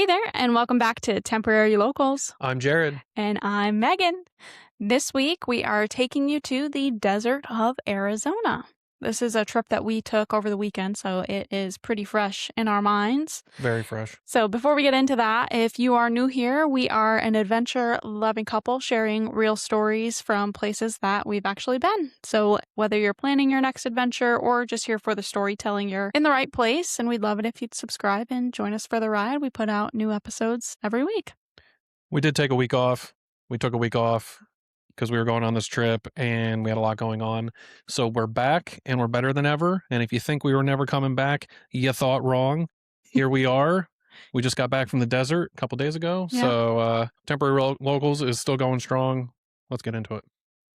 Hey there, and welcome back to Temporary Locals. I'm Jared. And I'm Megan. This week, we are taking you to the desert of Arizona. This is a trip that we took over the weekend, so it is pretty fresh in our minds. Very fresh. So before we get into that, if you are new here, we are an adventure-loving couple sharing real stories from places that we've actually been. So whether you're planning your next adventure or just here for the storytelling, you're in the right place, and we'd love it if you'd subscribe and join us for the ride. We put out new episodes every week. We did take a week off. We took a week off because we were going on this trip and we had a lot going on. So we're back and we're better than ever. And if you think we were never coming back, you thought wrong. Here we are. We just got back from the desert a couple days ago. Yeah. So Temporary Locals is still going strong. Let's get into it.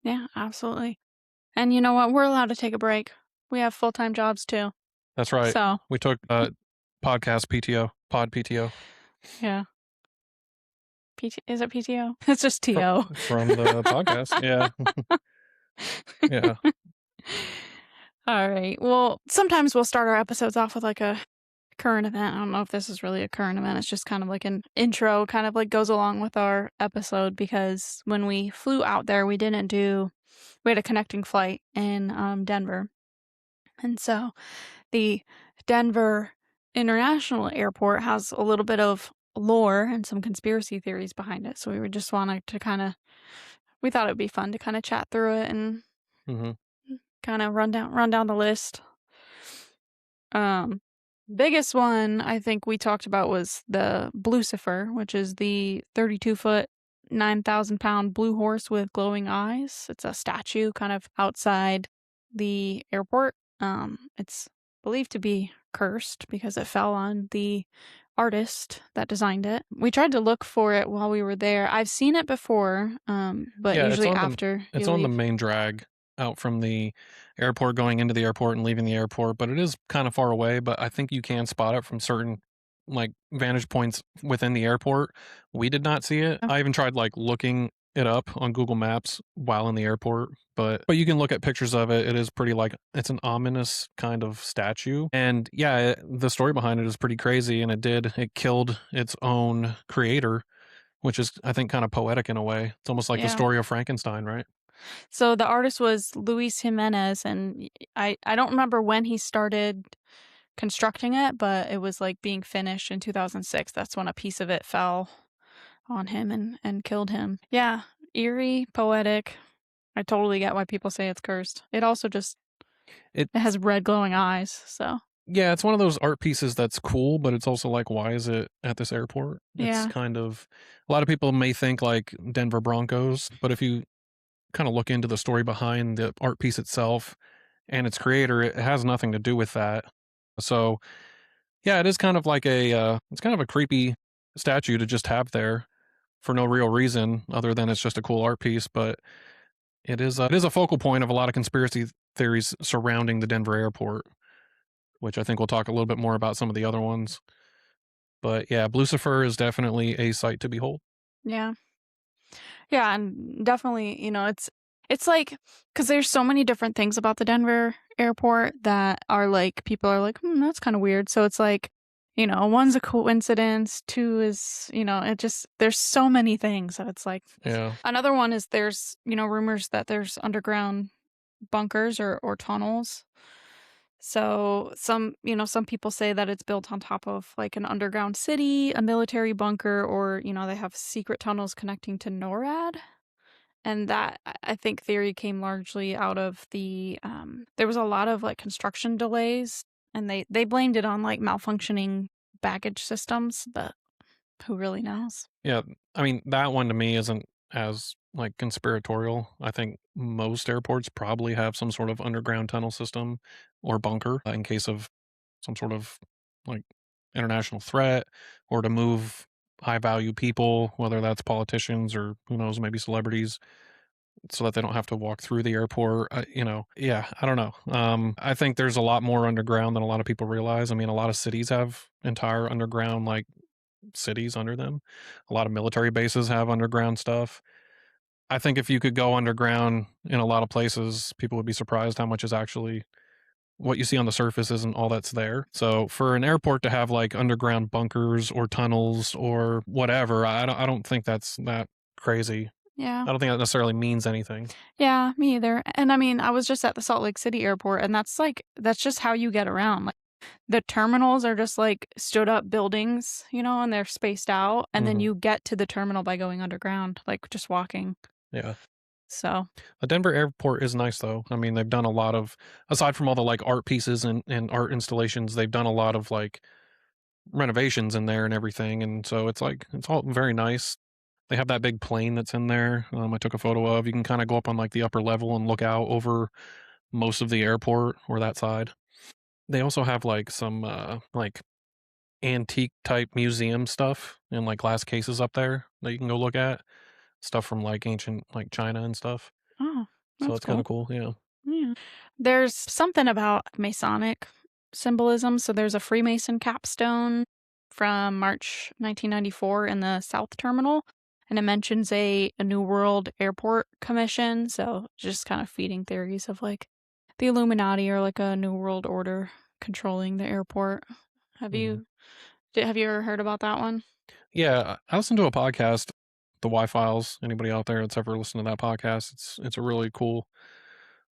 Yeah, absolutely. And you know what? We're allowed to take a break. We have full-time jobs too. That's right. So We took podcast PTO, pod PTO. yeah. Is it PTO? It's just TO. From the podcast. Yeah. Yeah. All right. Well, sometimes we'll start our episodes off with like a current event. I don't know if this is really a current event. It's just kind of like an intro, kind of like goes along with our episode, because when we flew out there, we had a connecting flight in Denver. And so the Denver International Airport has a little bit of lore and some conspiracy theories behind it. So we were just wanting to we thought it would be fun to kind of chat through it and kind of run down the list. Biggest one I think we talked about was the Blucifer, which is the 32-foot, 9,000-pound blue horse with glowing eyes. It's a statue kind of outside the airport. It's believed to be cursed because it fell on the artist that designed it. We tried to look for it while we were there. I've seen it before, but Yeah, usually after it's on the main drag out from the airport, going into the airport and leaving the airport, but it is kind of far away. But I think you can spot it from certain like vantage points within the airport. We did not see it. I even tried like looking it up on Google Maps while in the airport, but you can look at pictures of it. It is pretty it's an ominous kind of statue. And yeah, the story behind it is pretty crazy, and it killed its own creator, which is, I think, kind of poetic in a way. It's almost like the story of Frankenstein, right? So the artist was Luis Jimenez, and I don't remember when he started constructing it, but it was like being finished in 2006. That's when a piece of it fell on him and killed him. Yeah, eerie, poetic. I totally get why people say it's cursed. It also just it has red glowing eyes, so. Yeah, it's one of those art pieces that's cool, but it's also like, why is it at this airport? Yeah. It's kind of, a lot of people may think like Denver Broncos, but if you kind of look into the story behind the art piece itself and its creator, it has nothing to do with that. So yeah, it is kind of like it's kind of a creepy statue to just have there for no real reason other than it's just a cool art piece. But it is a focal point of a lot of conspiracy theories surrounding the Denver airport, which I think we'll talk a little bit more about some of the other ones. But yeah, Blucifer is definitely a sight to behold. Yeah. Yeah, and definitely, it's like, because there's so mmany different things about the Denver airport that are like, people are like, that's kind of weird. So it's like, one's a coincidence, two is, there's so many things that it's like. Yeah. Another one is there's, rumors that there's underground bunkers or tunnels. So some people say that it's built on top of like an underground city, a military bunker, or, they have secret tunnels connecting to NORAD. And that, I think, theory came largely out of there was a lot of like construction delays, and they blamed it on like malfunctioning baggage systems, but who really knows? Yeah, I mean, that one to me isn't as like conspiratorial. I think most airports probably have some sort of underground tunnel system or bunker in case of some sort of like international threat, or to move high value people, whether that's politicians or who knows, maybe celebrities, so that they don't have to walk through the airport. Yeah, I don't know. I think there's a lot more underground than a lot of people realize. I mean, a lot of cities have entire underground like cities under them. A lot of military bases have underground stuff. I think if you could go underground in a lot of places, people would be surprised how much is actually what you see on the surface isn't all that's there. So for an airport to have like underground bunkers or tunnels or whatever, I don't think that's that crazy. Yeah. I don't think that necessarily means anything. Yeah, me either. And I mean, I was just at the Salt Lake City airport, and that's just how you get around. Like the terminals are just like stood up buildings, and they're spaced out, and then Hmm. you get to the terminal by going underground, like just walking. Yeah. So, The Denver airport is nice though. I mean, they've done a lot of, aside from all the like art pieces and art installations, they've done a lot of like renovations in there and everything. And so it's like, it's all very nice. They have that big plane that's in there. I took a photo of. You can kind of go up on like the upper level and look out over most of the airport or that side. They also have like some like antique type museum stuff in like glass cases up there that you can go look at. Stuff from like ancient like China and stuff. oh, So that's it's kind cool. of cool. Yeah. Yeah. There's something about Masonic symbolism. So there's a Freemason capstone from March 1994 in the South Terminal, and it mentions a New World Airport Commission. So just kind of feeding theories of like the Illuminati or like a New World Order controlling the airport. Have Hmm. you have you ever heard about that one? Yeah. I listened to a podcast, The Y Files. Anybody out there that's ever listened to that podcast? It's a really cool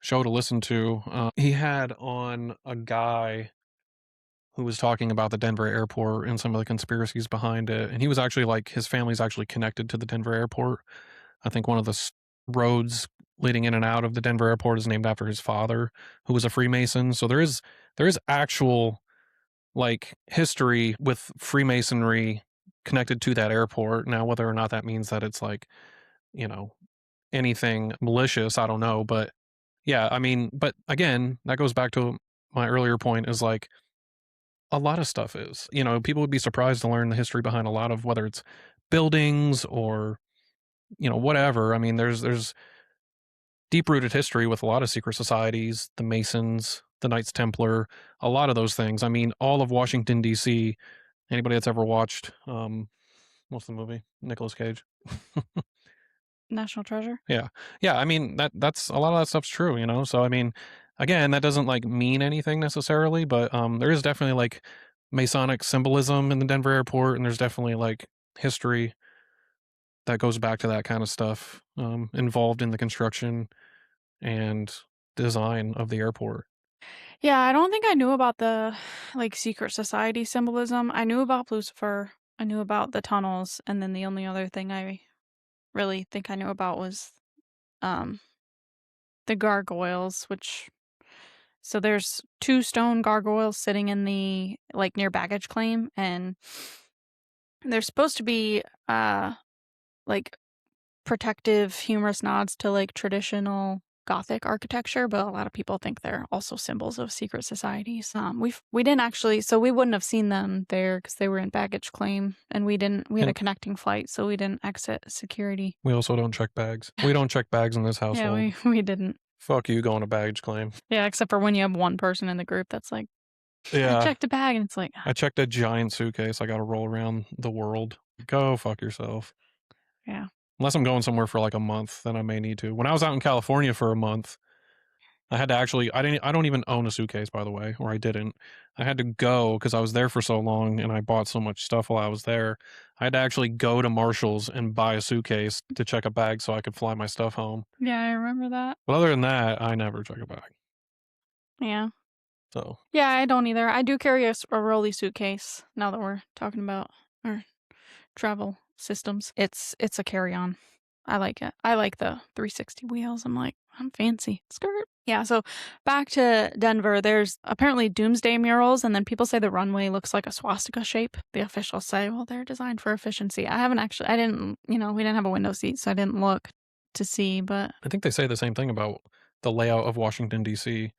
show to listen to. He had on a guy who was talking about the Denver airport and some of the conspiracies behind it. And he was actually like, his family's actually connected to the Denver airport. I think one of the roads leading in and out of the Denver airport is named after his father, who was a Freemason. So there is actual like history with Freemasonry connected to that airport. Now, whether or not that means that it's like, you know, anything malicious, I don't know. But yeah, I mean, but again, that goes back to my earlier point is like a lot of stuff is. People would be surprised to learn the history behind a lot of whether it's buildings or, whatever. I mean, there's deep rooted history with a lot of secret societies, the Masons, the Knights Templar, a lot of those things. I mean, all of Washington D.C. Anybody that's ever watched what's the movie? Nicolas Cage. National Treasure? Yeah. Yeah, I mean, that's a lot of that stuff's true, So I mean, again, that doesn't like mean anything necessarily, but there is definitely like Masonic symbolism in the Denver airport and there's definitely like history that goes back to that kind of stuff involved in the construction and design of the airport. Yeah, I don't think I knew about the like secret society symbolism. I knew about Blucifer. I knew about the tunnels, and then the only other thing I really think I knew about was um the gargoyles, which so there's two stone gargoyles sitting in the like near baggage claim, and they're supposed to be like protective humorous nods to like traditional Gothic architecture, but a lot of people think they're also symbols of secret societies. We didn't actually, so we wouldn't have seen them there because they were in baggage claim, and we didn't. We had a And connecting flight, so we didn't exit security. we also don't check bags. We don't check bags in this Yeah, household. we didn't. Fuck you going to baggage claim. Yeah, except for when you have one person in the group that's like, I Yeah. checked a bag, and it's like, I checked a giant suitcase. I got to roll around the world. Go fuck yourself. yeah, Unless I'm going somewhere for like a month, then I may need to. When I was out in California for a month, I had to actually I don't even own a suitcase by the way, or I didn't. I had to go because I was there for so long and I bought so much stuff while I was there. I had to actually go to Marshall's and buy a suitcase to check a bag so I could fly my stuff home. yeah, I remember that. But other than that, I never check a bag. Yeah, So, yeah, I don't either. I do carry a rolly suitcase. Now that we're talking about our travel systems, it's a carry on. I like it. I like the 360 wheels. I'm like, I'm fancy. Skirt. Yeah, so back to Denver, there's apparently doomsday murals, and then people say the runway looks like a swastika shape. The officials say, well, they're designed for efficiency. I didn't, we didn't have a window seat, so I didn't look to see, but I think they say the same thing about the layout of Washington D.C.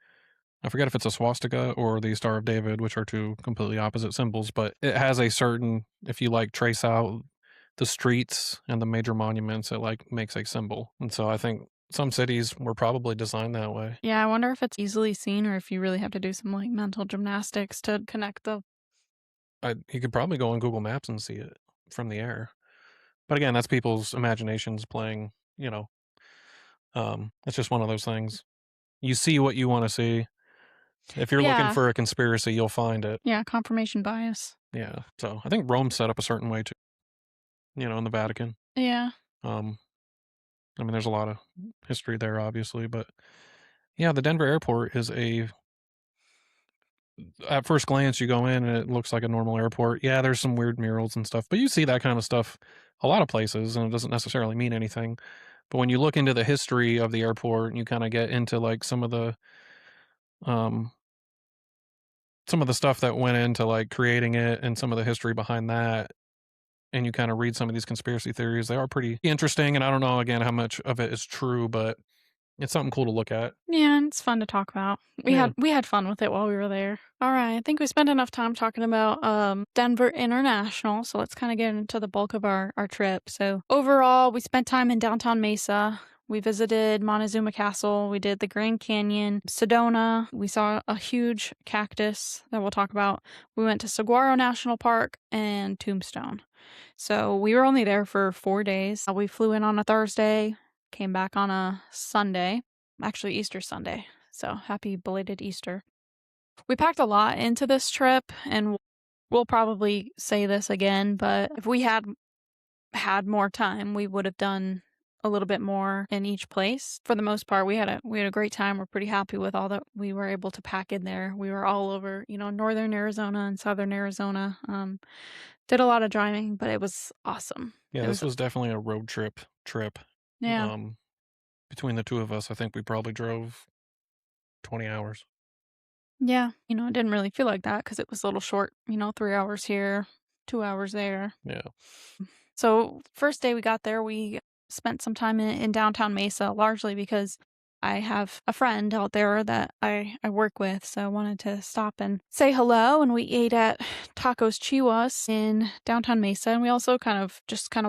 I forget if it's a swastika or the Star of David, which are two completely opposite symbols, but it has a certain, if you like trace out the streets and the major monuments, it like makes a symbol. And so I think some cities were probably designed that way. yeah, I wonder if it's easily seen or if you really have to do some like mental gymnastics to connect the. You could probably go on Google Maps and see it from the air. But again, that's people's imaginations playing, it's just one of those things. You see what you want to see. If you're looking Yeah. for a conspiracy, you'll find it. Yeah, confirmation bias. Yeah. So I think Rome's set up a certain way too, in the Vatican. Yeah. Um, I mean, there's a lot of history there, obviously, but yeah, the Denver airport is at first glance, you go in and it looks like a normal airport. Yeah, there's some weird murals and stuff, but you see that kind of stuff a lot of places, and it doesn't necessarily mean anything. But when you look into the history of the airport and you kind of get into like um, some of the stuff that went into like creating it and some of the history behind that, and you kind of read some of these conspiracy theories, they are pretty interesting. And I don't know again how much of it is true, but it's something cool to look at. Yeah, and it's fun to talk about. Yeah. We had fun with it while we were there. All right, I think we spent enough time talking about Denver International, so let's kind of get into the bulk of our trip. So overall, we spent time in downtown Mesa. We visited Montezuma Castle. We did the Grand Canyon, Sedona. We saw a huge cactus that we'll talk about. We went to Saguaro National Park and Tombstone. So we were only there for 4 days. We flew in on a Thursday, came back on a Sunday, actually Easter Sunday. So happy belated Easter. We packed a lot into this trip, and we'll probably say this again, but if we had more time, we would have done a little bit more in each place. For the most part, we had a great time. We're pretty happy with all that we were able to pack in there. We were all over, northern Arizona and southern Arizona. Did a lot of driving, but it was awesome. Yeah, It this was was definitely a road trip. yeah. Um, between the two of us, I think we probably drove 20 hours. Yeah, it didn't really feel like that because it was a little short, 3 hours here, 2 hours there. Yeah. So, first day we got there, we spent some time in downtown Mesa, largely because I have a friend out there that I work with. So, I wanted to stop and say hello. And we ate at Tacos Chiwas in downtown Mesa. And we also kind of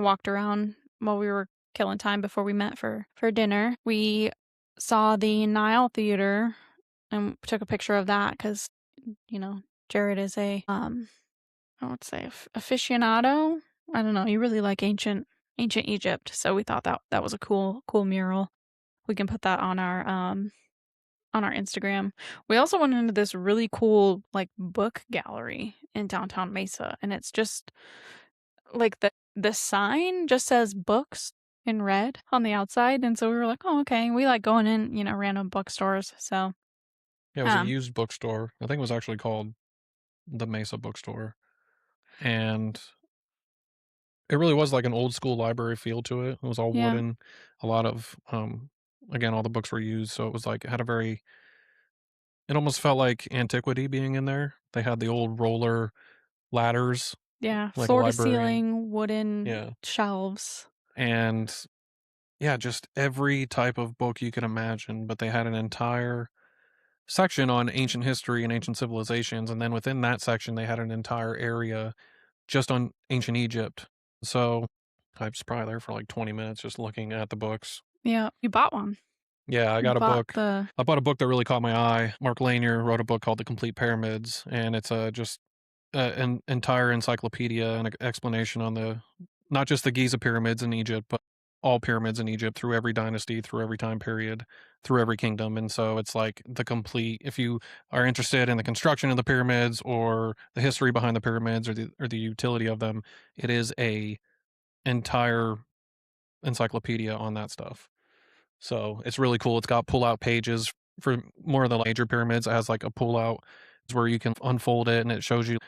walked around while we were killing time before we met for dinner. We saw the Nile Theater and took a picture of that because, you know, Jared is I would say aficionado. I don't know. You really like ancient Egypt, so we thought that was a cool mural. We can put that on our Instagram. We also went into this really cool like book gallery in downtown Mesa, and it's just like the sign just says books in red on the outside, and so we were like, oh okay. We like going in, random bookstores. So Yeah, it was a um used bookstore. I think it was actually called the Mesa Bookstore. And it really was like an old school library feel to it. It was all yeah, wooden. A lot of again, all the books were used, so it was like it had a very it almost felt like antiquity being in there. They had the old roller ladders yeah, like a floor to librarian. ceiling wooden Yeah. shelves. And yeah, just every type of book you could imagine, but they had an entire section on ancient history and ancient civilizations, and then within that section, they had an entire area just on ancient Egypt. So I was probably there for like 20 minutes just looking at the books. Yeah, you bought one. Yeah, I You got a bought book. the I bought a book that really caught my eye. Mark Lanier wrote a book called The Complete Pyramids, and it's just an entire encyclopedia and explanation on the not just the Giza pyramids in Egypt, but all pyramids in Egypt through every dynasty, through every time period, through every kingdom. And so it's like the complete. If you are interested in the construction of the pyramids or the history behind the pyramids or the utility of them, it is a entire encyclopedia on that stuff. So it's really cool. It's got pull out pages for more of the major pyramids. It has like a pull out where you can unfold it and it shows you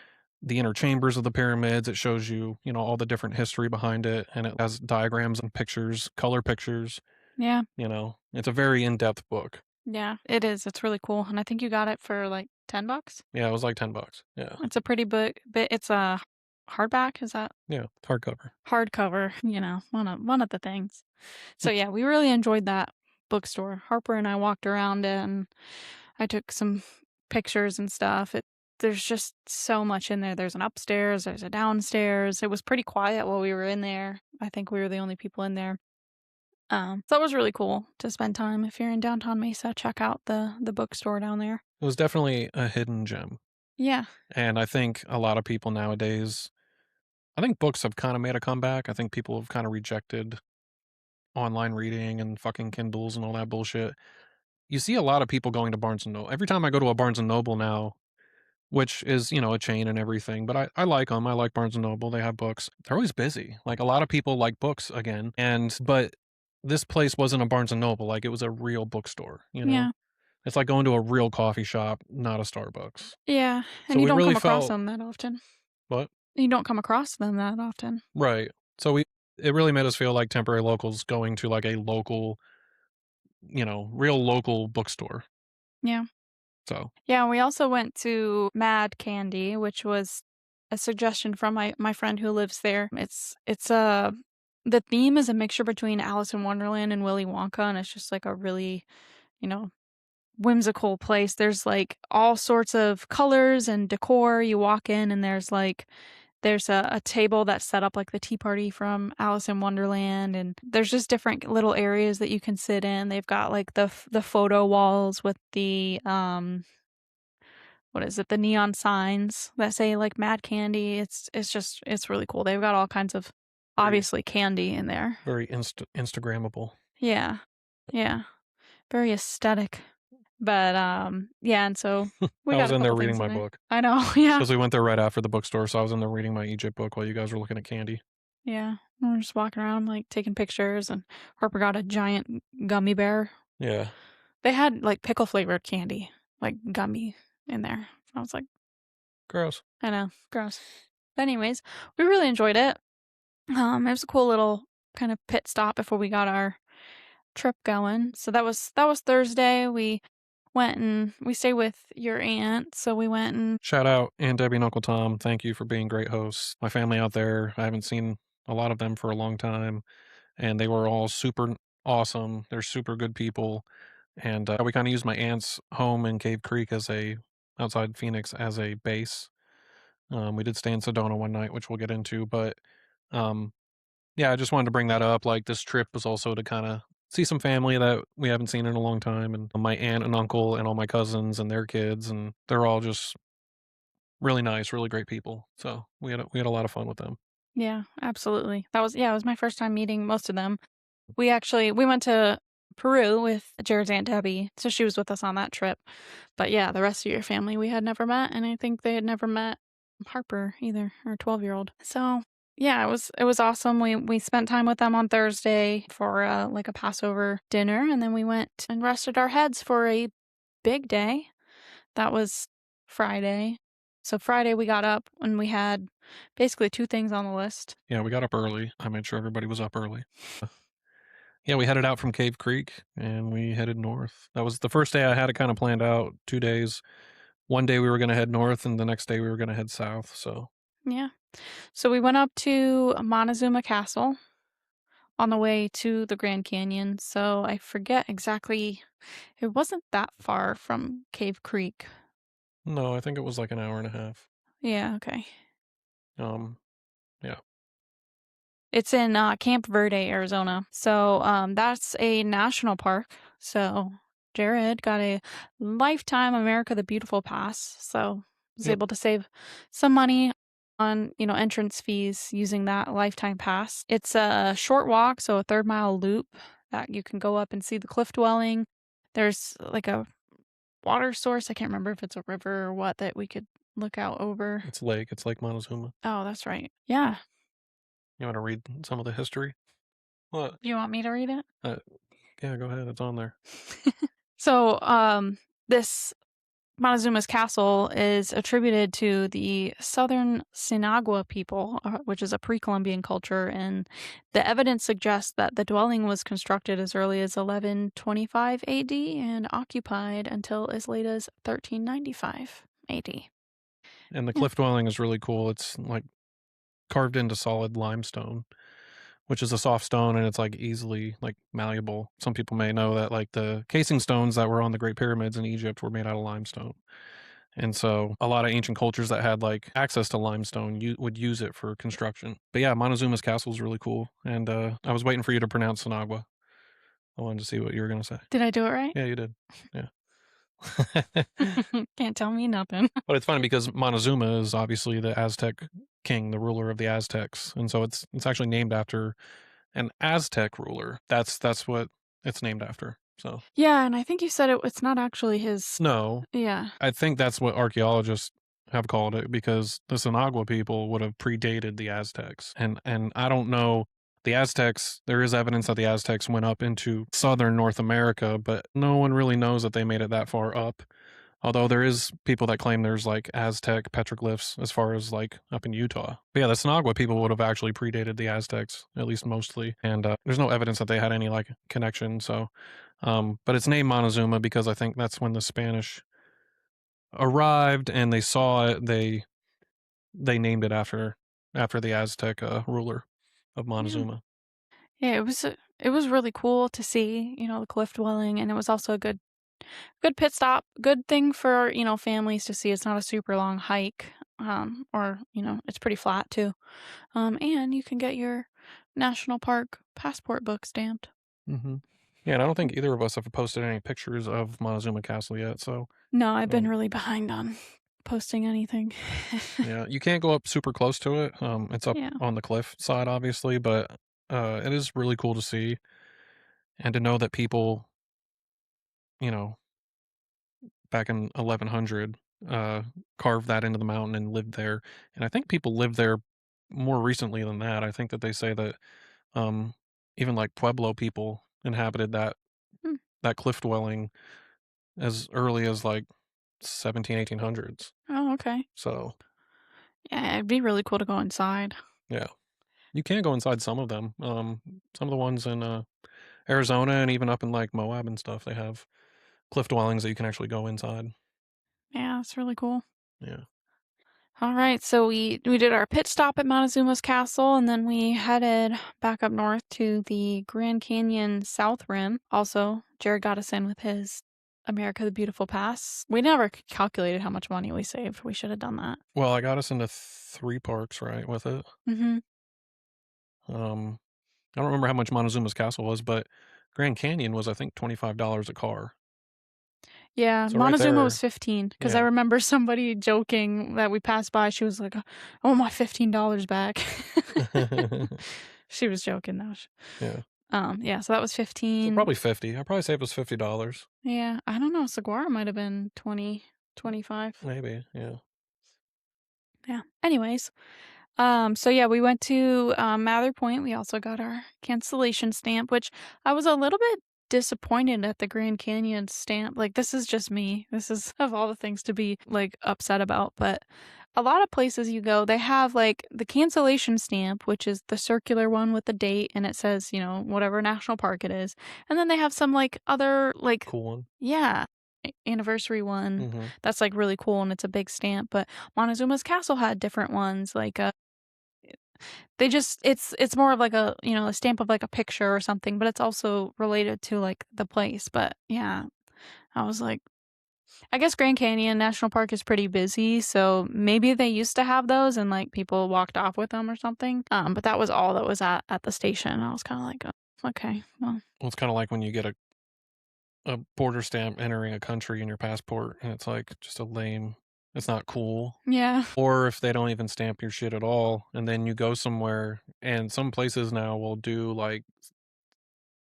the inner chambers of the pyramids. It shows you, all the different history behind it. And it has diagrams and pictures, color pictures. yeah, It's a very in depth book. yeah, it is. It's really cool, and I think you got it for like $10. Yeah, it was like $10. Yeah. It's a pretty book, but it's a hardback. Is that Yeah. Hardcover. hardcover? One of the things. So yeah, we really enjoyed that bookstore. Harper and I walked around it, and I took some pictures and stuff. There's just so much in there. There's an upstairs. There's a downstairs. It was pretty quiet while we were in there. I think we were the only people in there. So it was really cool to spend time. If you're in downtown Mesa, check out the bookstore down there. It was definitely a hidden gem. Yeah, And I think a lot of people nowadays, I think books have kind of made a comeback. I think people have kind of rejected online reading and fucking Kindles and all that bullshit. you see a lot of people going to Barnes& and Noble. Every time I go to a Barnes& and Noble now, which is, a chain and everything, but I like them. I like Barnes& and Noble. They have books. They're always busy. Like, a lot of people like books again, but this place wasn't a Barnes& and Noble, like, it was a real bookstore, you know? Yeah. It's like going to a real coffee shop, not a Starbucks. Yeah, and So you we don't really come across felt them that often. what? You don't come across them that often. Right. So it really made us feel like temporary locals going to, like, a local, real local bookstore. Yeah. So, Yeah, we also went to Mad Candy, which was a suggestion from my friend who lives there. It's the theme is a mixture between Alice in Wonderland and Willy Wonka, and it's just like a really, you know, whimsical place. There's like all sorts of colors and decor. You walk in and there's a table that's set up like the tea party from Alice in Wonderland, and there's just different little areas that you can sit in. They've got like the photo walls with the what is it? The neon signs that say like Mad Candy. It's really cool. They've got all kinds of very obviously candy in there. very Instagrammable. Yeah. Yeah. Very aesthetic. But yeah, and so we I got was a in couple there reading things my in there. book I know. Yeah. because we went there right after the bookstore, so I was in there reading my Egypt book while you guys were looking at candy. Yeah. We're just walking around like taking pictures, and Harper got a giant gummy bear. Yeah. They had like pickle flavored candy, like gummy in there. I was like, Gross. I know, gross. But anyways, we really enjoyed it. It was a cool little kind of pit stop before we got our trip going. So that was Thursday. We went and we stayed with your aunt, so we went and Shout out Aunt Debbie and Uncle Tom. Thank you for being great hosts. My family out there, I haven't seen a lot of them for a long time, and they were all super awesome. They're super good people. And we kind of used my aunt's home in Cave Creek outside Phoenix as a base. We did stay in Sedona one night, which we'll get into, but um, yeah, I just wanted to bring that up. Like, this trip was also to kind of see some family that we haven't seen in a long time, and my aunt and uncle and all my cousins and their kids, and they're all just really nice, really great people. So we had a lot of fun with them. yeah, absolutely. It was my first time meeting most of them. We went to Peru with Jared's Aunt Debbie, so she was with us on that trip. But yeah, the rest of your family we had never met, and I think they had never met Harper either, our 12-year-old. So yeah, it was awesome. We spent time with them on Thursday for like a Passover dinner, and then we went and rested our heads for a big day. That was Friday. So Friday we got up and we had basically two things on the list. Yeah, we got up early. I made sure everybody was up early. Yeah, we headed out from Cave Creek and we headed north. That was the first day I had it kind of planned out. 2 days. One day we were going to head north, and the next day we were going to head south. So Yeah. So we went up to Montezuma Castle on the way to the Grand Canyon. So I forget exactly. It wasn't that far from Cave Creek. no, I think it was like an hour and a half. Yeah, okay. Um, yeah, It's in Camp Verde, Arizona. So that's a national park. So Jared got a lifetime America the Beautiful pass. So was yep, able to save some money on, entrance fees using that lifetime pass. It's a short walk, so a 3rd mile loop that you can go up and see the cliff dwelling. There's like a water source. I can't remember if it's a river or what that we could look out over. it's lake. It's Lake Montezuma. Oh, that's right. Yeah. You want to read some of the history? What? Do you want me to read it? Uh, yeah, go ahead. It's on there. So, this Montezuma's castle is attributed to the Southern Sinagua people, which is a pre-Columbian culture, and the evidence suggests that the dwelling was constructed as early as 1125 AD and occupied until as late as 1395 AD. And the Yeah, cliff dwelling is really cool. It's like carved into solid limestone, which is a soft stone, and it's like easily like malleable. Some people may know that like the casing stones that were on the Great Pyramids in Egypt were made out of limestone. And so a lot of ancient cultures that had like access to limestone would use it for construction. But yeah, Montezuma's castle is really cool. And I was waiting for you to pronounce Sinagua. I wanted to see what you were going to say. did I do it right? Yeah, you did. Yeah. Can't tell me nothing. But it's funny because Montezuma is obviously the Aztec king, the ruler of the Aztecs. And so it's actually named after an Aztec ruler. That's what it's named after. So, Yeah, and I think you said it's not actually his. no, Yeah. I think that's what archaeologists have called it because the Sinagua people would have predated the Aztecs. And I don't know the Aztecs, there is evidence that the Aztecs went up into southern North America, but no one really knows that they made it that far up. Although there is people that claim there's like Aztec petroglyphs as far as like up in Utah. But yeah, the Sinagua people would have actually predated the Aztecs, at least mostly. And there's no evidence that they had any like connection. So, but it's named Montezuma because I think that's when the Spanish arrived and they saw it. They named it after the Aztec ruler of Yeah. Montezuma. Yeah, it was really cool to see, the cliff dwelling, and it was also a good pit stop, good thing for, families to see. It's not a super long hike, or, it's pretty flat too. And you can get your national park passport book stamped. Hmm. Yeah, and I don't think either of us have posted any pictures of Montezuma Castle yet. So, No, I've been um, really behind on posting anything. yeah, you can't go up super close to it. It's up Yeah. on the cliff side, obviously, but it is really cool to see and to know that people, you know, back in 1100, uh, carved that into the mountain and lived there. And I think people lived there more recently than that. I think that they say that um, even like Pueblo people inhabited Hmm. that cliff dwelling as early as like 17, 1800s. Oh, okay. So Yeah, it'd be really cool to go inside. yeah, you can go inside some of them. Some of the ones in Arizona and even up in like Moab and stuff, they have cliff dwellings that you can actually go inside. Yeah, it's really cool. Yeah. All right, so we did our pit stop at Montezuma's Castle, and then we headed back up north to the Grand Canyon South Rim. Also, Jared got us in with his America the Beautiful pass. We never calculated how much money we saved. We should have done that. Well, I got us into 3 parks, right, with it. Mm-hmm. Um, I don't remember how much Montezuma's Castle was, but Grand Canyon was, I think, $25 a car. Yeah, So right Montezuma was there, 15 because I yeah. remember somebody joking that we passed by. She was like, "Oh, my $15 back." She was joking though. Yeah. Yeah, so that was So 15. probably 50. I'd probably say it was $50. Yeah, I don't know. Saguaro might have been 20, 25. Maybe, yeah. Yeah. Anyways, so yeah, we went to Mather Point. We also got our cancellation stamp, which I was a little bit disappointed at the Grand Canyon stamp. Like, this is just me. This is of all the things to be like upset about, but a lot of places you go, they have like the cancellation stamp, which is the circular one with the date and it says, whatever national park it is. And then they have some like other like Cool one. yeah, anniversary one Mhm. that's like really cool and it's a big stamp, but Montezuma's Castle had different ones like they just it's more of like a, a stamp of like a picture or something, but it's also related to like the place. But yeah, I was like, I guess Grand Canyon National Park is pretty busy, so maybe they used to have those and like people walked off with them or something. But that was all that was at the station. I was kind of like, oh, okay, well, Well, it's kinda like when you get a border stamp entering a country in your passport, and it's, like, just a lame it's not cool. yeah, Or if they don't even stamp your shit at all, and then you go somewhere and some places now will do, like,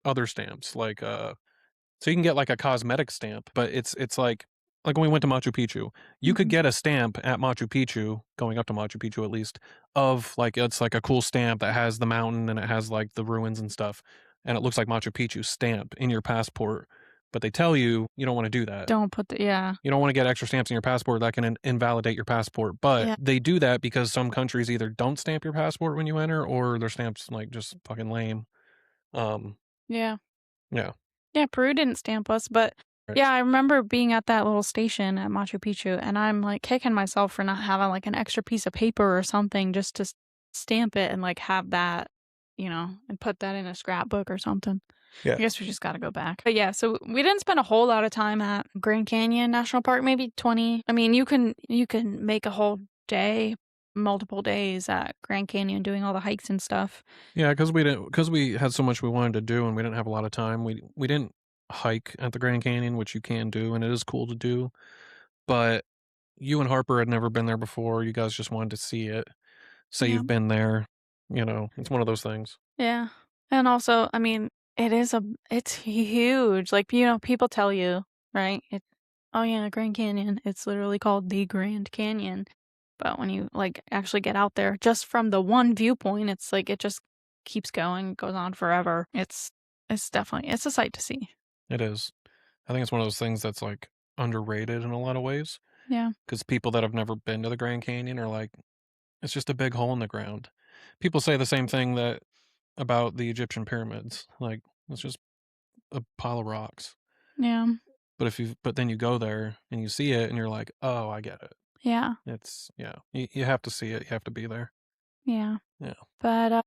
other stamps, like, so you can get, like, a cosmetic stamp, but it's like when we went to Machu Picchu, you could hmm, get a stamp at Machu Picchu, going up to Machu Picchu at least, of, like it's like a cool stamp that has the mountain and it has, like, the ruins and stuff, and it looks like Machu Picchu stamp in your passport, but they tell you, you don't wanna do that. don't put the yeah, You don't wanna get extra stamps in your passport that can invalidate your passport, but yeah, they do that because some countries either don't stamp your passport when you enter or their stamps, like, just fucking lame. Um, yeah. yeah. Yeah, Peru didn't stamp us, but Right. yeah, I remember being at that little station at Machu Picchu, and I'm like kicking myself for not having like an extra piece of paper or something just to stamp it and like have that, and put that in a scrapbook or something. Yeah. I guess we just got to go back. But yeah, so we didn't spend a whole lot of time at Grand Canyon National Park, maybe 20. I mean, you can make a whole day, multiple days at Grand Canyon doing all the hikes and stuff. Yeah, because we had so much we wanted to do and we didn't have a lot of time, we didn't hike at the Grand Canyon, which you can do, and it is cool to do, but you and Harper had never been there before, you guys just wanted to see it, say Yeah. you've been there, it's one of those things. Yeah. And also, I mean, It is a it's huge, like, people tell you, right? "Oh, yeah, Grand Canyon, it's literally called the Grand Canyon." But when you, like, actually get out there, just from the one viewpoint, it's like it just keeps going, goes on forever. It's definitely it's a sight to see. It is. I think it's one of those things that's, like, underrated in a lot of ways Yeah, because people that have never been to the Grand Canyon are like, "It's just a big hole in the ground." People say the same thing that about the Egyptian pyramids, like, "It's just a pile of rocks." yeah, But then you go there and you see it and you're like, "Oh, I get it." yeah, It's yeah, you have to see it, you have to be there. yeah. Yeah. But,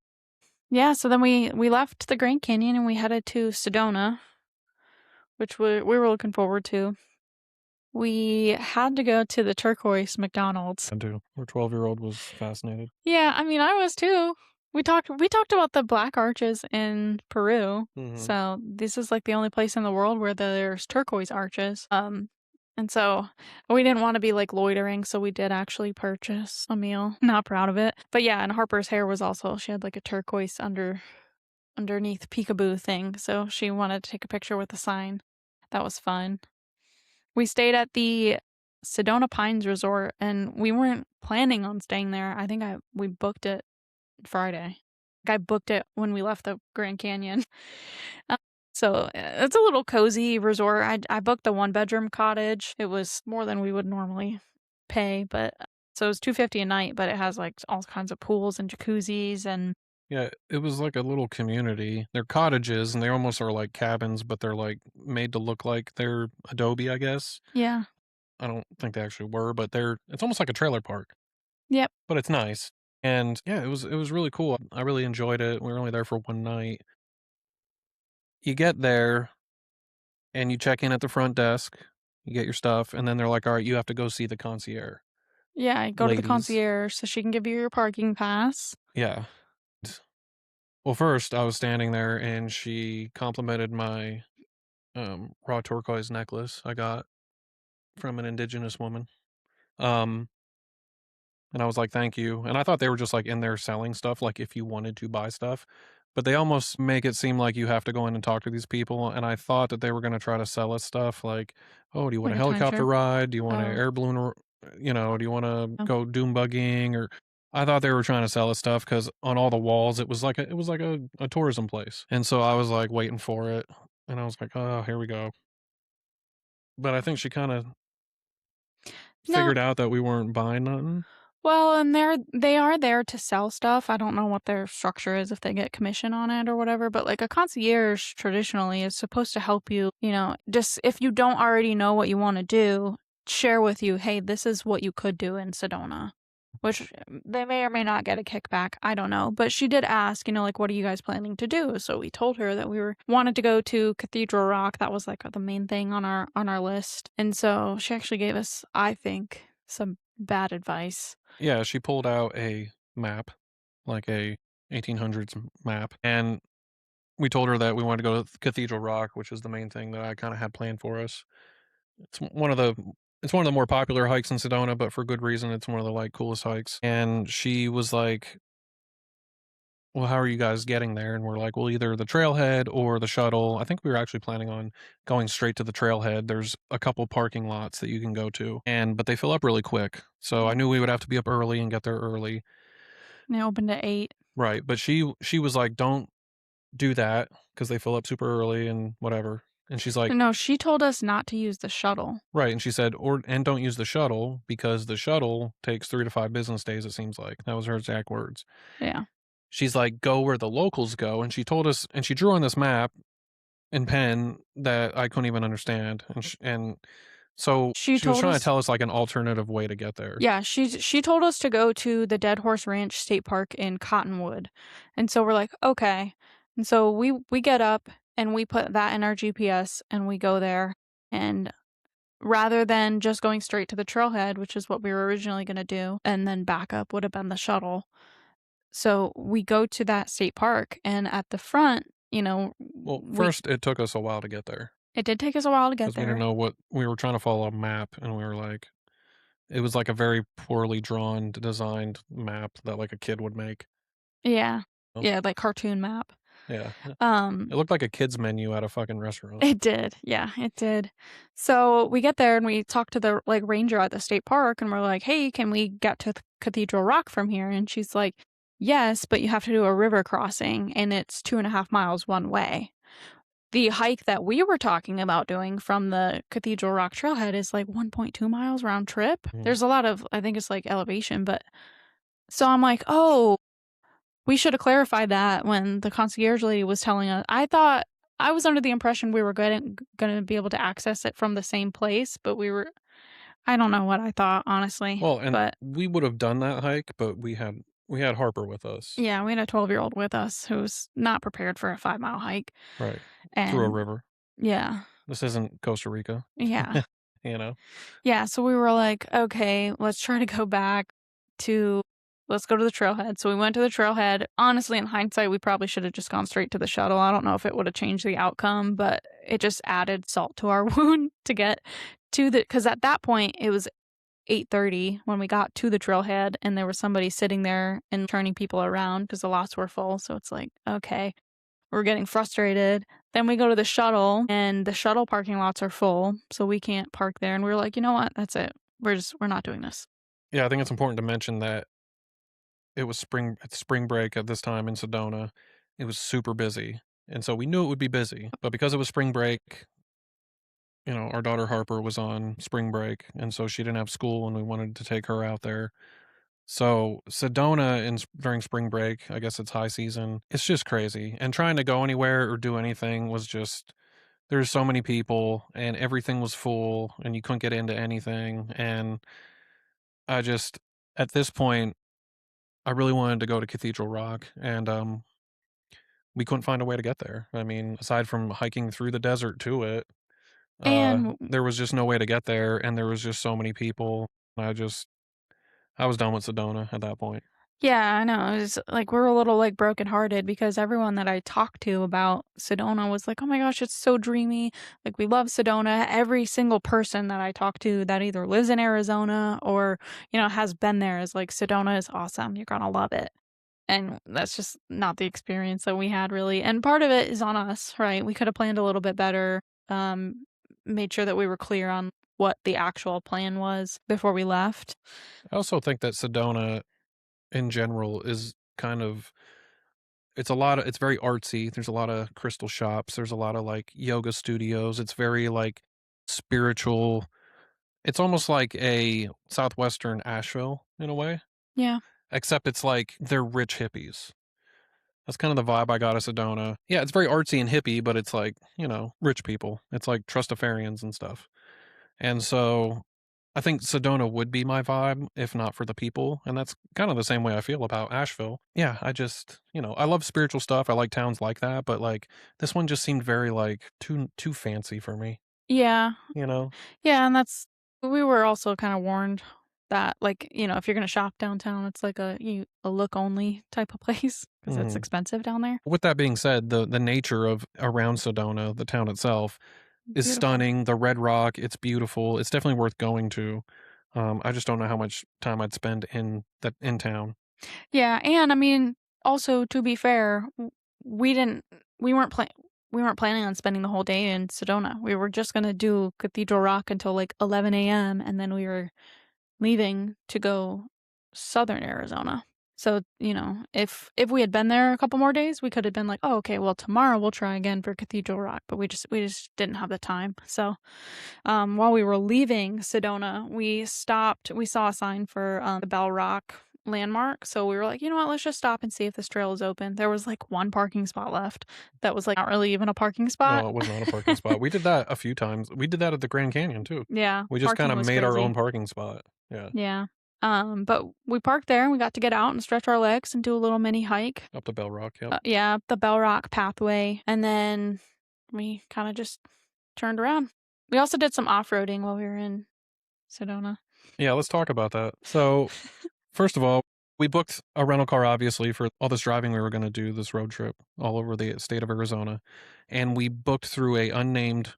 yeah, so then we left the Grand Canyon and we headed to Sedona, which we were looking forward to. We had to go to the Turquoise McDonald's. I do. Our 12-year-old was fascinated. Yeah, I mean, I was too. We talked about the black arches in Peru. Mhm. So this is like the only place in the world where there's turquoise arches. And so we didn't want to be like loitering, so we did actually purchase a meal. Not proud of it. But yeah, and Harper's hair was also she had like a turquoise underneath peekaboo thing, so she wanted to take a picture with the sign. That was fun. We stayed at the Sedona Pines Resort, and we weren't planning on staying there. I think I we booked it Friday. Like, I booked it when we left the Grand Canyon. Uh, so, it's a little cozy resort. I booked the one-bedroom cottage. It was more than we would normally pay, but so it was $250 a night, but it has, like, all kinds of pools and jacuzzis and Yeah, it was like a little community. They're cottages, and they almost are like cabins, but they're, like, made to look like they're adobe, I guess. yeah. I don't think they actually were, but it's almost like a trailer park, Yep. but it's nice. And, yeah, it was really cool. I really enjoyed it. We were only there for one night. You get there, and you check in at the front desk, you get your stuff, and then they're like, "Alright, you have to go see the concierge Yeah, go to the ladies." concierge so she can give you your parking pass. Yeah. Well, first, I was standing there, and she complimented my, raw turquoise necklace I got from an indigenous woman. Um, and I was like, "Thank you." And I thought they were just, like, in there selling stuff, like, if you wanted to buy stuff, but they almost make it seem like you have to go in and talk to these people, and I thought that they were gonna try to sell us stuff like, "Oh, do you want Like a a helicopter timeshare. ride? Do you want an Oh, air balloon r do you wanna oh. go dune buggying?" Or I thought they were trying to sell us stuff because on all the walls, it was like a tourism place, and so I was, like, waiting for it, and I was like, "Oh, here we go." But I think she kinda No, figured out that we weren't buying nothing. well, and they are there to sell stuff. I don't know what their structure is if they get commission on it or whatever, but like a concierge traditionally is supposed to help you, just if you don't already know what you want to do, share with you, hey, this is what you could do in Sedona. Which they may or may not get a kickback. I don't know. But she did ask, like, what are you guys planning to do? So we told her that we were wanted to go to Cathedral Rock. That was like the main thing on our list. And so she actually gave us, I think, some bad advice. Yeah, she pulled out a map, like a 1800s map, and we told her that we wanted to go to Cathedral Rock, which is the main thing that I kinda had planned for us. It's one of the it's one of the more popular hikes in Sedona, but for good reason, it's one of the, like, coolest hikes, and she was like, "Well, how are you guys getting there?" And we're like, "Well, either the trailhead or the shuttle." I think we were actually planning on going straight to the trailhead. There's a couple parking lots that you can go to, but they fill up really quick, so I Yeah. knew we would have to be up early and get there early. And they opened at 8. Right, but she was like, "Don't do that because they fill up super early and whatever." And she's like, No, she told us not to use the shuttle. right, and she said, "Or and don't use the shuttle because the shuttle takes 3 to 5 business days, it seems like." That was her exact words. Yeah. She's like, "Go where the locals go," and she told us and she drew on this map in pen that I couldn't even understand, and so She she was told trying to us tell us, like, an alternative way to get there. Yeah, she told us to go to the Dead Horse Ranch State Park in Cottonwood. And so we're like, "Okay." And so we get up and we put that in our GPS and we go there. And rather than just going straight to the trailhead, which is what we were originally going to do, and then backup would have been the shuttle. So we go to that state park and at the front, Well, we first, it took us a while to get there it did take us a while to get because we didn't there. know what we were trying to follow a map, and we were like it was like a very poorly designed map that, like, a kid would make. Yeah. Oh, Yeah, like cartoon map. Yeah. Um, It looked like a kid's menu at a fucking restaurant. it did. Yeah, it did. So we get there and we talk to the like ranger at the state park and we're like, "Hey, can we get to Cathedral Rock from here?" And she's like, "Yes, but you have to do a river crossing and it's 2.5 miles one way." The hike that we were talking about doing from the Cathedral Rock trailhead is like 1.2 miles round trip. Mm. There's a lot of, I think it's like elevation, but so I'm like, "Oh, we should have clarified that when the concierge lady was telling us." I thought I was under the impression we were gonna be able to access it from the same place, but I don't know what I thought, honestly. Well, and But we would have done that hike, but we had Harper with us. yeah, we had a 12-year-old with us who's not prepared for a 5-mile hike. Right. Through a And river. yeah, This isn't Costa Rica. yeah. You know? Yeah, so we were like, "Okay, let's try to go back to let's go to the trailhead." So we went to the trailhead. Honestly, in hindsight, we probably should have just gone straight to the shuttle. I don't know if it would have changed the outcome, but it just added salt to our wound to get to the because at that point, it was 8:30 when we got to the trailhead, and there was somebody sitting there and turning people around because the lots were full, so it's like, "Okay." We're getting frustrated. Then we go to the shuttle, and the shuttle parking lots are full, so we can't park there, and we were like, "You know what? That's it. We're not doing this." Yeah, I think it's important to mention that it's spring break at this time in Sedona. It was super busy, and so we knew it would be busy, but because it was spring break, our daughter Harper was on spring break, and so she didn't have school, and we wanted to take her out there. So Sedona during spring break, I guess it's high season. It's just crazy, and trying to go anywhere or do anything was just there's so many people, and everything was full, and you couldn't get into anything. And I just at this point, I really wanted to go to Cathedral Rock, and we couldn't find a way to get there. I mean, aside from hiking through the desert to it, And there was just no way to get there, and there was just so many people. I was done with Sedona at that point. yeah, I know. It was like we were a little like brokenhearted because everyone that I talked to about Sedona was like, "Oh my gosh, it's so dreamy. Like we love Sedona." Every single person that I talked to that either lives in Arizona or, has been there is like, "Sedona is awesome. You're gonna love it." And that's just not the experience that we had really. And part of it is on us, right? We could have planned a little bit better, made sure that we were clear on what the actual plan was before we left. I also think that Sedona in general is kind of it's very artsy. There's a lot of crystal shops. There's a lot of like yoga studios. It's very like spiritual. It's almost like a southwestern Asheville in a way, Yeah. except it's like they're rich hippies. That's kind of the vibe I got of Sedona. Yeah, it's very artsy and hippie, but it's like, rich people. It's like Trustafarians and stuff. And so I think Sedona would be my vibe if not for the people, and that's kind of the same way I feel about Asheville. Yeah, I just, I love spiritual stuff. I like towns like that, but like this one just seemed very like too fancy for me, Yeah. you know? Yeah, and that's we were also kind of warned that like, if you're going to shop downtown, it's like a look only type of place because it's Mhm. expensive down there. With that being said, the nature of around Sedona, the town itself, is Beautiful. stunning. The Red Rock, it's beautiful. It's definitely worth going to. I just don't know how much time I'd spend in town. Yeah, and I mean, also to be fair, we didn't we weren't planning on spending the whole day in Sedona. We were just gonna do Cathedral Rock until like 11 a.m. and then we were leaving to go southern Arizona. So, if we had been there a couple more days, we could have been like, "Oh, okay, well tomorrow we'll try again for Cathedral Rock," but we just didn't have the time. So, while we were leaving Sedona, we saw a sign for, the Bell Rock landmark, so we were like, "You know what, let's just stop and see if this trail is open." There was, like, 1 parking spot left that was, like, not really even a parking spot. No, it was not a parking spot. We did that a few times. We did that at the Grand Canyon too. Yeah, We just parking kinda was made our crazy. own parking spot. Yeah, Yeah. But we parked there, and we got to get out and stretch our legs and do a little mini hike. up the Bell Rock, yep. Yeah, the Bell Rock pathway, and then we kinda just turned around. We also did some off-roading while we were in Sedona. Yeah, let's talk about that. So, first of all, we booked a rental car, obviously, for all this driving we were gonna do, this road trip all over the state of Arizona, and we booked through a unnamed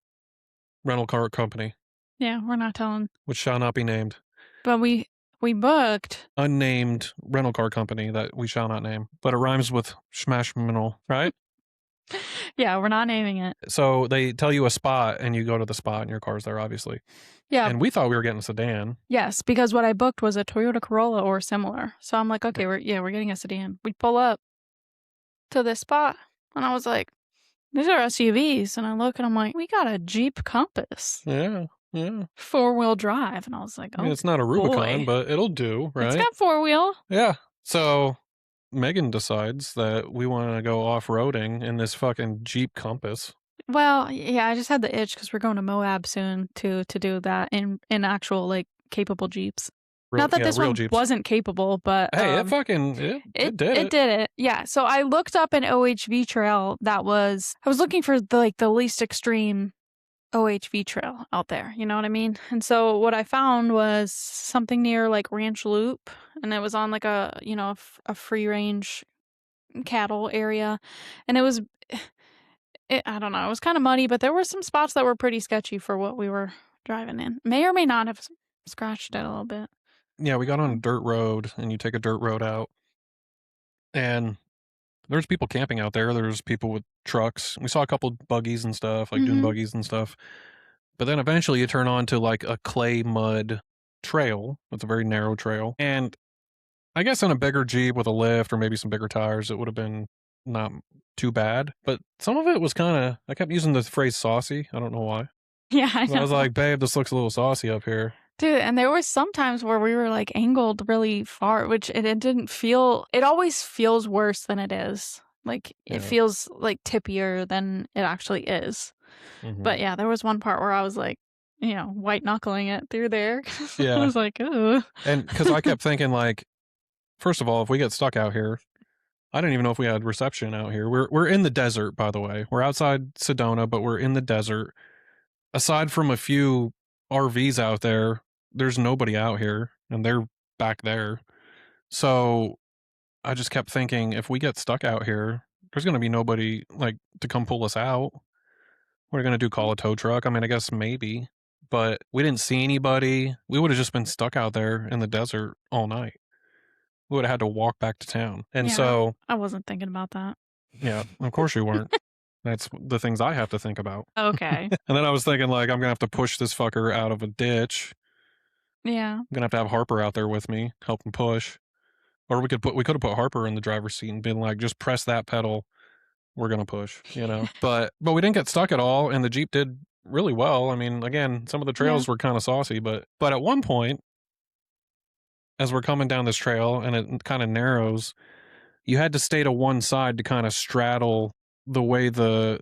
rental car company, Yeah, we're not telling. which shall not be named. But we booked. Unnamed rental car company that we shall not name, but it rhymes with schmashminal, right? Yeah, we're not naming it. So they tell you a spot and you go to the spot and your car's there, obviously. Yeah. And we thought we were getting a sedan. Yes, because what I booked was a Toyota Corolla or similar. So I'm like, okay, we're getting a sedan. We pull up to this spot, and I was like, these are SUVs. And I look and I'm like, we got a Jeep Compass. Yeah. Yeah. 4-wheel drive. And I was like, I mean, oh, it's not a Rubicon, boy. but it'll do, It's right? got 4-wheel. Yeah. So Megan decides that we want to go off-roading in this fucking Jeep Compass. Well, yeah, I just had the itch because we're going to Moab soon to do that in actual like capable Jeeps. Not that this real one Jeeps. wasn't capable, but hey, it fucking it did it did it. Yeah. So I looked up an OHV trail that was I was looking for the least extreme OHV trail out there. You know what I mean? And so what I found was something near like Ranch Loop, and it was on like a a free range cattle area, and it was. I don't know. It was kind of muddy, but there were some spots that were pretty sketchy for what we were driving in. May or may not have scratched it a little bit. Yeah, we got on a dirt road, and you take a dirt road out, and there's people camping out there. There's people with trucks. We saw a couple buggies and stuff, like dune buggies and stuff. But then eventually you turn on to like a clay mud trail. It's a very narrow trail. And I guess in a bigger Jeep with a lift or maybe some bigger tires, it would have been not too bad. But some of it was kind of, I kept using the phrase saucy. I don't know why. Yeah, I know. I was like, babe, this looks a little saucy up here. Dude, and there was some times where we were like angled really far, which it didn't feel, it always feels worse than it is. Like it feels like tippier than it actually is. But yeah, there was one part where I was like, white knuckling it through there. Yeah. I was like, oh. And because I kept thinking like, first of all, if we get stuck out here, I didn't even know if we had reception out here. We're in the desert, by the way. We're outside Sedona, but we're in the desert. Aside from a few RVs out there, there's nobody out here, and they're back there. So I just kept thinking, if we get stuck out here, there's going to be nobody like to come pull us out. What are we going to do? Call a tow truck? I mean, I guess maybe, but we didn't see anybody. We would have just been stuck out there in the desert all night. We would have had to walk back to town. And so I wasn't thinking about that. Yeah, of course you weren't. That's the things I have to think about. Okay. And then I was thinking, like, I'm going to have to push this fucker out of a ditch. Yeah. I'm going to have Harper out there with me, help him push. Or we could have put Harper in the driver's seat and been like, just press that pedal. We're going to push, But we didn't get stuck at all. And the Jeep did really well. I mean, again, some of the trails were kind of saucy, but at one point, as we're coming down this trail and it kind of narrows, you had to stay to one side to kind of straddle the way the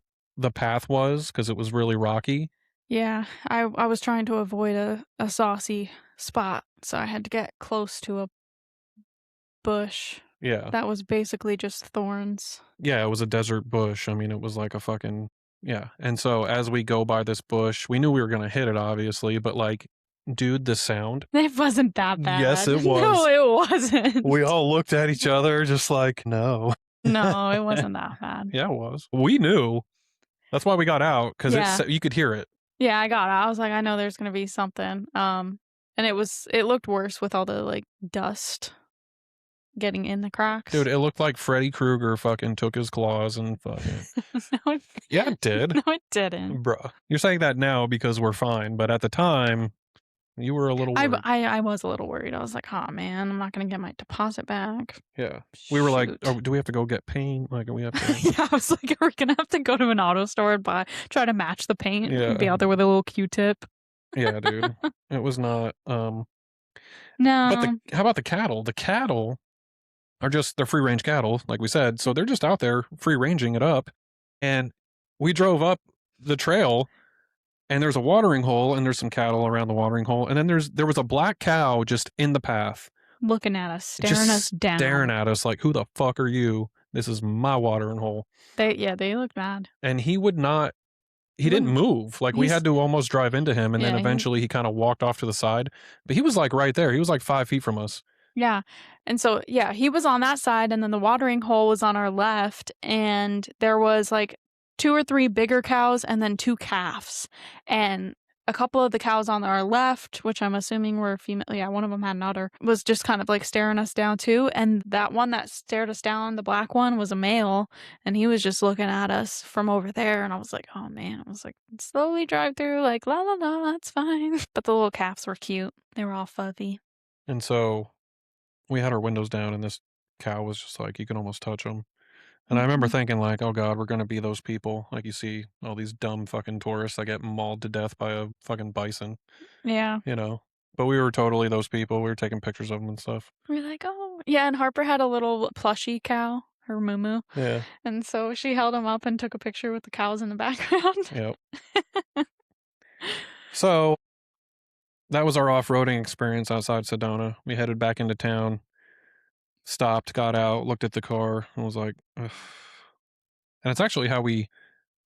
path was because it was really rocky. Yeah, I was trying to avoid a saucy spot, so I had to get close to a bush. Yeah. That was basically just thorns. Yeah, it was a desert bush. I mean, it was like a fucking, yeah. And so as we go by this bush, we knew we were going to hit it, obviously, but like, dude, the sound. It wasn't that bad. Yes, it was. No, it wasn't. We all looked at each other just like, no. No, it wasn't that bad. Yeah, it was. We knew. That's why we got out, because you could hear it. Yeah, I got out. I was like, I know there's going to be something. And it looked worse with all the like dust getting in the cracks. Dude, it looked like Freddy Krueger fucking took his claws and fucking. No, yeah, it did. No, it didn't. Bruh. You're saying that now because we're fine, but at the time, you were a little worried. I was a little worried. I was like, oh man, I'm not going to get my deposit back. Yeah. We were like, oh, do we have to go get paint? Like, we have to. Yeah, I was like, we're going to have to go to an auto store and try to match the paint and be out there with a little Q-tip. Yeah, dude. It was not. No. But how about the cattle? The cattle are they're free range cattle, like we said. So they're just out there free ranging it up. And we drove up the trail and there's a watering hole and there's some cattle around the watering hole. And then there was a black cow just in the path. Looking at us, staring us down. Staring at us like, who the fuck are you? This is my watering hole. They looked mad. And he didn't move. Like we had to almost drive into him. And then eventually he kind of walked off to the side. But he was like right there. He was like 5 feet from us. Yeah. And so, yeah, he was on that side and then the watering hole was on our left. And there was like 2 or 3 bigger cows and then 2 calves. And a couple of the cows on our left, which I'm assuming were female. Yeah, one of them had an udder, was just kind of like staring us down too. And that one that stared us down, the black one, was a male, and he was just looking at us from over there. And I was like, oh man, I was like, slowly drive through, like la la la, it's fine. But the little calves were cute. They were all fuzzy. And so we had our windows down, and this cow was just like, you can almost touch them. And I remember Mhm. thinking, like, oh God, we're going to be those people. Like, you see all these dumb fucking tourists that get mauled to death by a fucking bison, Yeah. you know? But we were totally those people. We were taking pictures of them and stuff. We're like, oh yeah. And Harper had a little plushy cow, her moo moo, Yeah. and so she held him up and took a picture with the cows in the background. Yep. So that was our off roading experience outside Sedona. We headed back into town, stopped, got out, looked at the car, and was like, ugh. And it's actually how we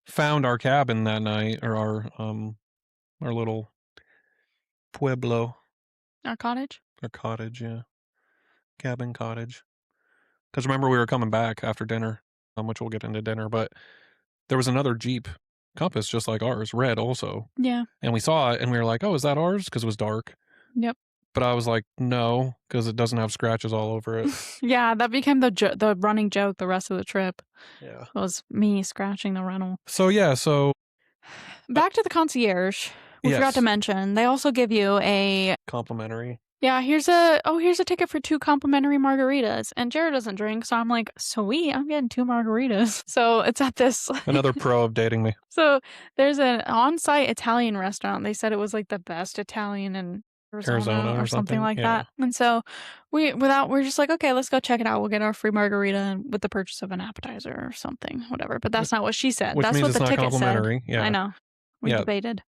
found our cabin that night, or our little pueblo, Our cottage. our cottage, yeah, cabin cottage. Because remember, we were coming back after dinner, which we'll get into dinner, but there was another Jeep Compass just like ours, red also. Yeah. And we saw it and we were like, oh, is that ours? Because it was dark. Yep. But I was like, no, because it doesn't have scratches all over it. Yeah, that became the running joke the rest of the trip. Yeah. Was me scratching the rental. So, yeah, so. Back to the concierge. We forgot to Yes. mention they also give you a Complimentary. yeah. Here's a ticket for 2 complimentary margaritas, and Jared doesn't drink, so I'm like, sweet, I'm getting 2 margaritas. So it's at this Another pro of dating me. So there's an on-site Italian restaurant. They said it was like the best Italian in Arizona or something like Yeah. that. And so we're just like, okay, let's go check it out. We'll get our free margarita with the purchase of an appetizer or something, whatever. But that's not what she said. Which That's means what it's the not ticket said. complimentary. Yeah. I know. We Yeah. debated.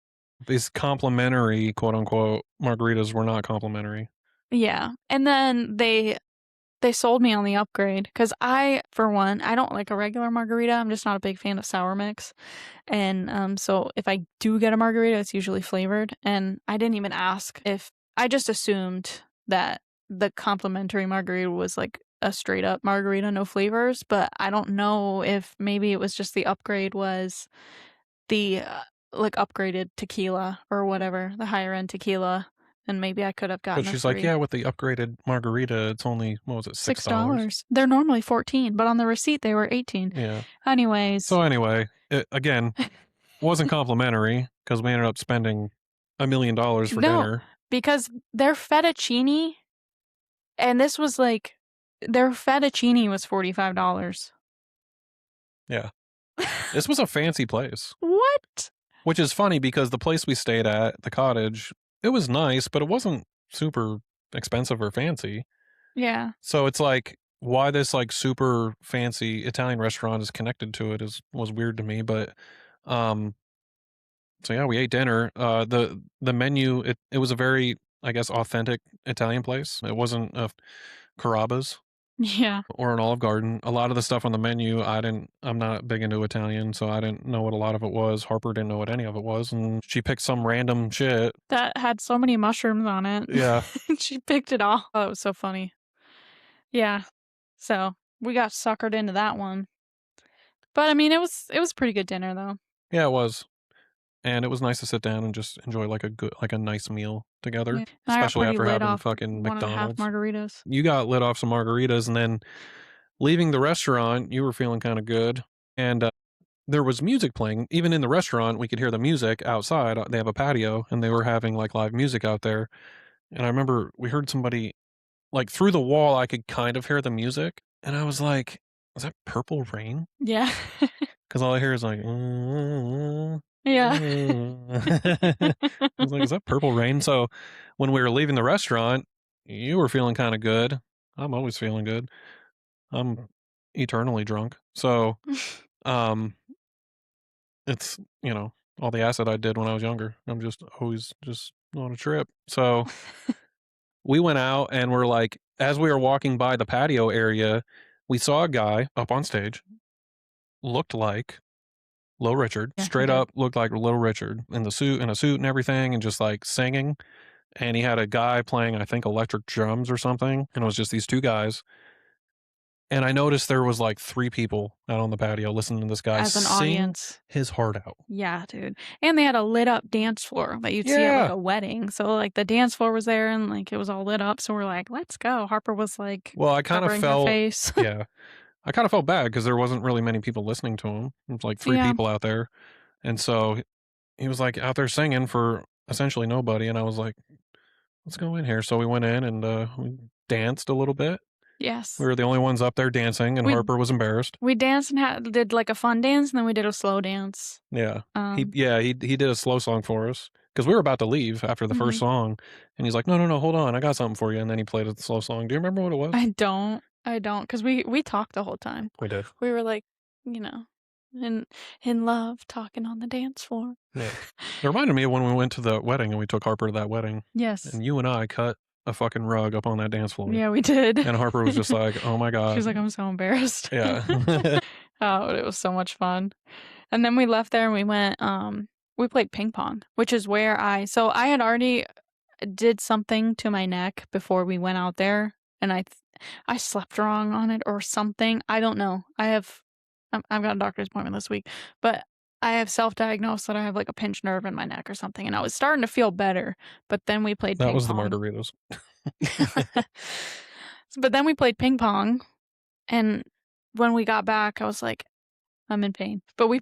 These complimentary, quote unquote, margaritas were not complimentary. Yeah. And then they sold me on the upgrade because for one, I don't like a regular margarita. I'm just not a big fan of sour mix. And so if I do get a margarita, it's usually flavored. And I didn't even ask I just assumed that the complimentary margarita was like a straight up margarita, no flavors. But I don't know if maybe it was just the upgrade was the like upgraded tequila or whatever, the higher end tequila. And maybe I could have gotten But a she's free. like, yeah, with the upgraded margarita, it's only, what was it, $6? They're normally 14, but on the receipt they were 18. Yeah. Anyways. So anyway, it, again, wasn't complimentary because we ended up spending $1 million for dinner. Because their fettuccine, and this was like, their fettuccine was $45. Yeah. This was a fancy place. What? Which is funny because the place we stayed at, the cottage, it was nice, but it wasn't super expensive or fancy. Yeah. So it's like, why this like super fancy Italian restaurant is connected to it was weird to me. But so yeah, we ate dinner. The menu, it was a very, I guess, authentic Italian place. It wasn't a Carrabba's Yeah. or an Olive Garden. A lot of the stuff on the menu, I'm not big into Italian, so I didn't know what a lot of it was. Harper didn't know what any of it was, and she picked some random shit. That had so many mushrooms on it. Yeah. She picked it all. Oh, it was so funny. Yeah. So we got suckered into that one. But I mean, it was a pretty good dinner though. Yeah, it was. And it was nice to sit down and just enjoy like a nice meal together, Yeah. especially after having $1.5 fucking McDonald's. margaritas. You got lit off some margaritas, and then leaving the restaurant, you were feeling kind of good. And there was music playing. Even in the restaurant, we could hear the music outside. They have a patio, and they were having like live music out there. And I remember we heard somebody like through the wall. I could kind of hear the music, and I was like, "Is that Purple Rain?" Yeah. Because all I hear is like, Yeah. I was like, is that Purple Rain? So when we were leaving the restaurant, you were feeling kind of good. I'm always feeling good. I'm eternally drunk. So, it's, all the acid I did when I was younger. I'm just always just on a trip. So we went out and we're like, as we were walking by the patio area, we saw a guy up on stage, looked like Little Richard, Yeah, he straight did. up looked like Little Richard in a suit and everything, and just like singing. And he had a guy playing, I think, electric drums or something. And it was just these two guys. And I noticed there was, like, 3 people out on the patio listening to this guy as an sing audience. his heart out. Yeah, dude. And they had a lit up dance floor that you'd see at like Yeah. a wedding. So like the dance floor was there and like it was all lit up. So we're like, let's go. Harper was like Well, I kinda covering her felt face. yeah. I kinda felt bad because there wasn't really many people listening to him. It was, like, 3 Yeah. people out there, and so he was, like, out there singing for essentially nobody, and I was like, "Let's go in here." So we went in and, we danced a little bit. We Yes. were the only ones up there dancing, and We Harper was embarrassed. we danced and did like a fun dance and then we did a slow dance. Yeah. Um He did a slow song for us because we were about to leave after the first mhm. song, and he's like, "No, no, no, hold on, I got something for you," and then he played a slow song. Do you remember what it was? I don't because we talked the whole time. We did. We were like, you know, in in love talking on the dance floor. Yeah. It reminded me of when we went to the wedding and we took Harper to that wedding, Yes. and you and I cut a fucking rug up on that dance floor, Yeah, we did. and Harper was just like, "Oh my She's god." like, "I'm so embarrassed." Yeah. Oh, it was so much fun. And then we left there and we played ping pong, which is where I had already did something to my neck before we went out there, and I slept wrong on it or something. I don't know. I've got a doctor's appointment this week, but I have self-diagnosed that I have like a pinched nerve in my neck or something, and I was starting to feel better, but then we played That ping was the pong. margaritas. But then we played ping pong, and when we got back, I was like, I'm in pain. But we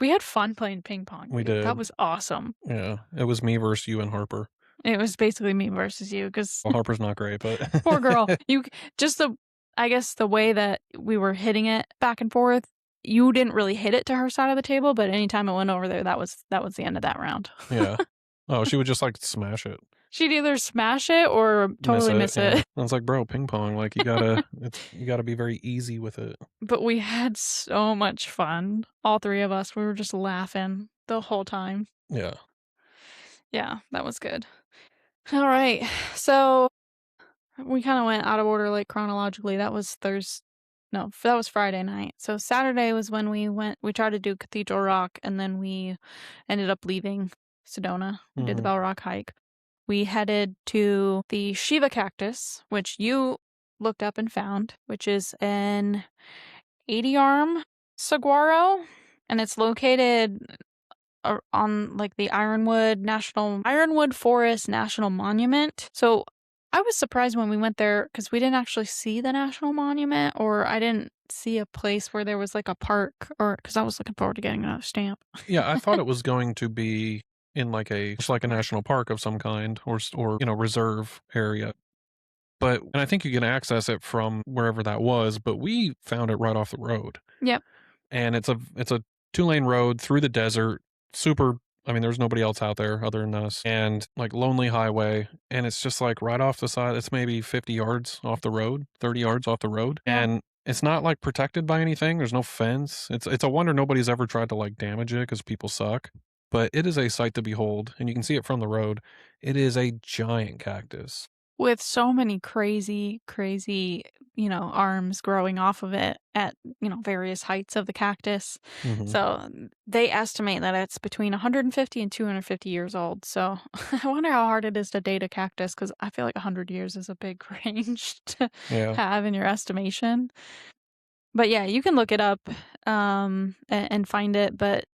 had fun playing ping pong, We dude. That did. was awesome. Yeah. It was me versus you and Harper. It was basically me versus you, because Well, Harper's not great, but poor girl. Just I guess the way that we were hitting it back and forth, you didn't really hit it to her side of the table, but anytime it went over there, that was the end of that round. yeah. Oh, she would just, like, smash it, She'd either smash it or miss totally it, miss yeah. it. I was like, "Bro, ping pong, like, you gotta be very easy with it." But we had so much fun. All 3 of us, we were just laughing the whole time. Yeah. Yeah, that was good. All right. So we kinda went out of order, like, chronologically. That was that was Friday night. So Saturday was when we tried to do Cathedral Rock, and then we ended up leaving Sedona. We did the Mhm. Bell Rock hike. We headed to the Shiva Cactus, which you looked up and found, which is an 80-arm saguaro, and it's located on like the Ironwood Forest National Monument. So I was surprised when we went there because we didn't actually see the national monument, or I didn't see a place where there was like a park, or because I was looking forward to getting another stamp. Yeah, I thought it was going to be in, like, a just like a national park of some kind or, reserve area, but and I think you can access it from wherever that was, but we found it right off the road. Yep. And it's a 2-lane road through the desert, super I mean, there's nobody else out there other than us, and, like, lonely highway, and it's just, like, right off the side it's maybe 50 yards off the road, 30 yards off the road, Yeah. and it's not, like, protected by anything, there's no fence, it's a wonder nobody's ever tried to, like, damage it because people suck, but it is a sight to behold, and you can see it from the road. It is a giant cactus. With so many crazy, crazy, arms growing off of it at, various heights of the cactus. Mhm. So they estimate that it's between 150 and 250 years old. So I wonder how hard it is to date a cactus, because I feel like 100 years is a big range to Yeah. have in your estimation. But yeah, you can look it up and find it. But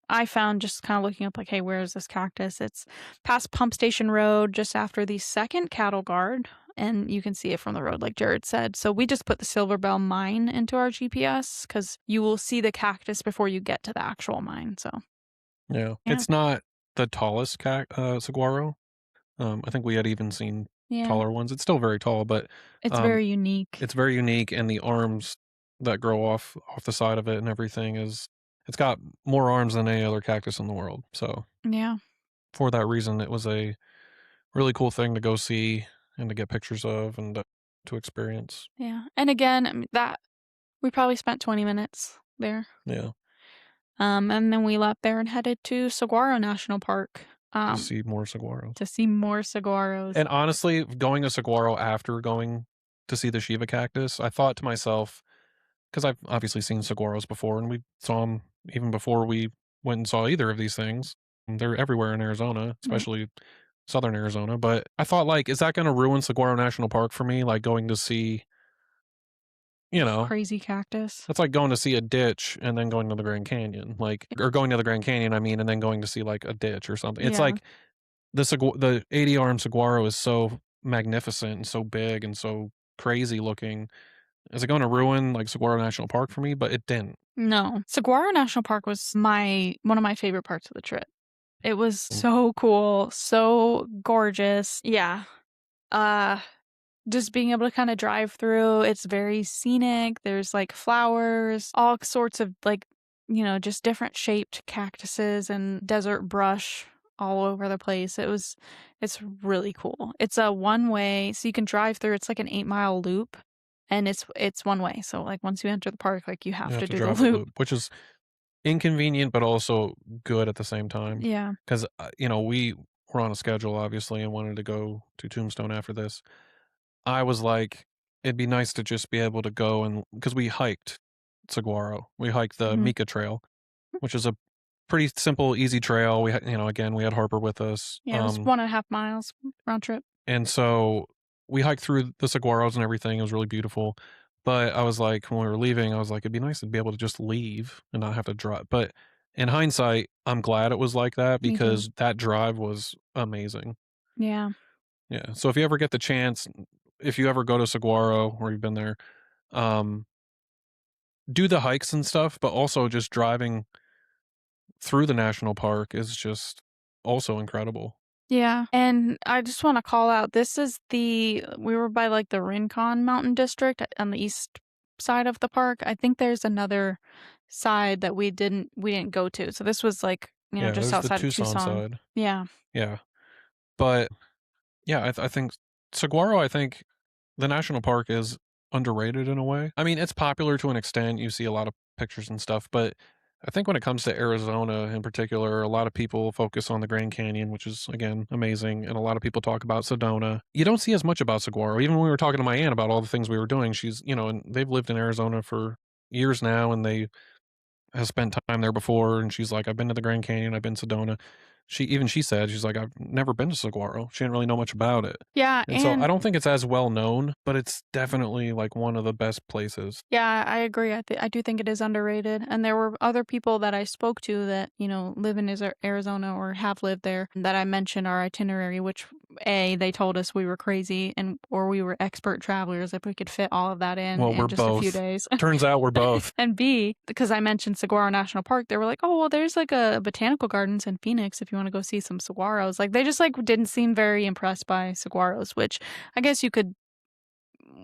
I found, just kind of looking up, like, hey, where is this cactus? It's past Pump Station Road, just after the second cattle guard, and you can see it from the road, like Jared said. So we just put the Silver Bell mine into our GPS because you will see the cactus before you get to the actual mine. So Yeah. yeah, It's not the tallest saguaro. I think we had even seen yeah, taller ones. It's still very tall, but, it's um, very unique. it's very unique, and the arms that grow off the side of it and everything is it's got more arms than any other cactus in the world. So, Yeah, for that reason, it was a really cool thing to go see and to get pictures of and to experience. yeah. And again, I mean, that we probably spent 20 minutes there. Yeah, And then we left there and headed to Saguaro National Park to um, see more saguaros. to see more saguaros. And honestly, going to saguaro after going to see the Shiva cactus, I thought to myself, because I've obviously seen saguaros before, and we saw them even before we went and saw either of these things. They're everywhere in Arizona, Right. especially southern Arizona. But I thought, like, is that going to ruin Saguaro National Park for me? Like going to see you know, Crazy cactus. that's like going to see a ditch and then going to the Grand Canyon, like or going to the Grand Canyon, I mean, and then going to see, like, a ditch or something. It's Yeah. like the 80-armed saguaro is so magnificent and so big and so crazy looking. Is it gonna ruin, like, Saguaro National Park for me? But it didn't. No. Saguaro National Park was my one of my favorite parts of the trip. It was Mm, so cool, so gorgeous. Yeah. Uh Just being able to kinda drive through, it's very scenic, there's, like, flowers, all sorts of, like, just different shaped cactuses and desert brush all over the place. It's really cool. It's a one-way, so you can drive through, it's like an 8-mile loop, and it's one way, so, like, once you enter the park, like, you you have have to to do the drive the loop. loop, which is inconvenient, but also good at the same time. Yeah. 'Cause, we were on a schedule, obviously, and wanted to go to Tombstone after this. I was like, it'd be nice to just be able to go and because we hiked Saguaro. We hiked the Mhm. Mika Trail, which is a pretty simple, easy trail. We had, again, we had Harper with us. Yeah, it was 1.5 miles round trip. And so we hiked through the saguaros and everything. It was really beautiful. But I was like, when we were leaving, I was like, it'd be nice to be able to just leave and not have to drive. But in hindsight, I'm glad it was like that Me too. because that drive was amazing. Yeah. Yeah. So if you ever get the chance, if you ever go to Saguaro or you've been there, um, do the hikes and stuff, but also just driving through the national park is just also incredible. Yeah, and I just wanna call out, this is we were by, like, the Rincon Mountain District on the east side of the park. I think there's another side that we didn't go to, so this was, like, Yeah, just there's the outside of Tucson Tucson. side. Yeah, Yeah. But yeah, I think saguaro, I think the national park is underrated in a way. I mean, it's popular to an extent. You see a lot of pictures and stuff, but I think when it comes to Arizona in particular, a lot of people focus on the Grand Canyon, which is again amazing, and a lot of people talk about Sedona. You don't see as much about saguaro. Even when we were talking to my aunt about all the things we were doing, she's, and they've lived in Arizona for years now, and they has spent time there before, and she's like, "I've been to the Grand Canyon, I've been to Sedona." She said, she's like, "I've never been to Saguaro." She didn't really know much about it. yeah, And so I and don't think it's as well known, but it's definitely, like, one of the best places. yeah, I agree. I do think it is underrated, and there were other people that I spoke to that, live in Arizona or have lived there that I mentioned our itinerary, which they told us we were crazy and or we were expert travelers if we could fit all of that in Well, we're just a few both. days. Turns out we're both. And B, because I mentioned Saguaro National Park, they were like, "Oh, well, there's like a botanical gardens in Phoenix if you want to go see some saguaros." Like they just like didn't seem very impressed by saguaros, which I guess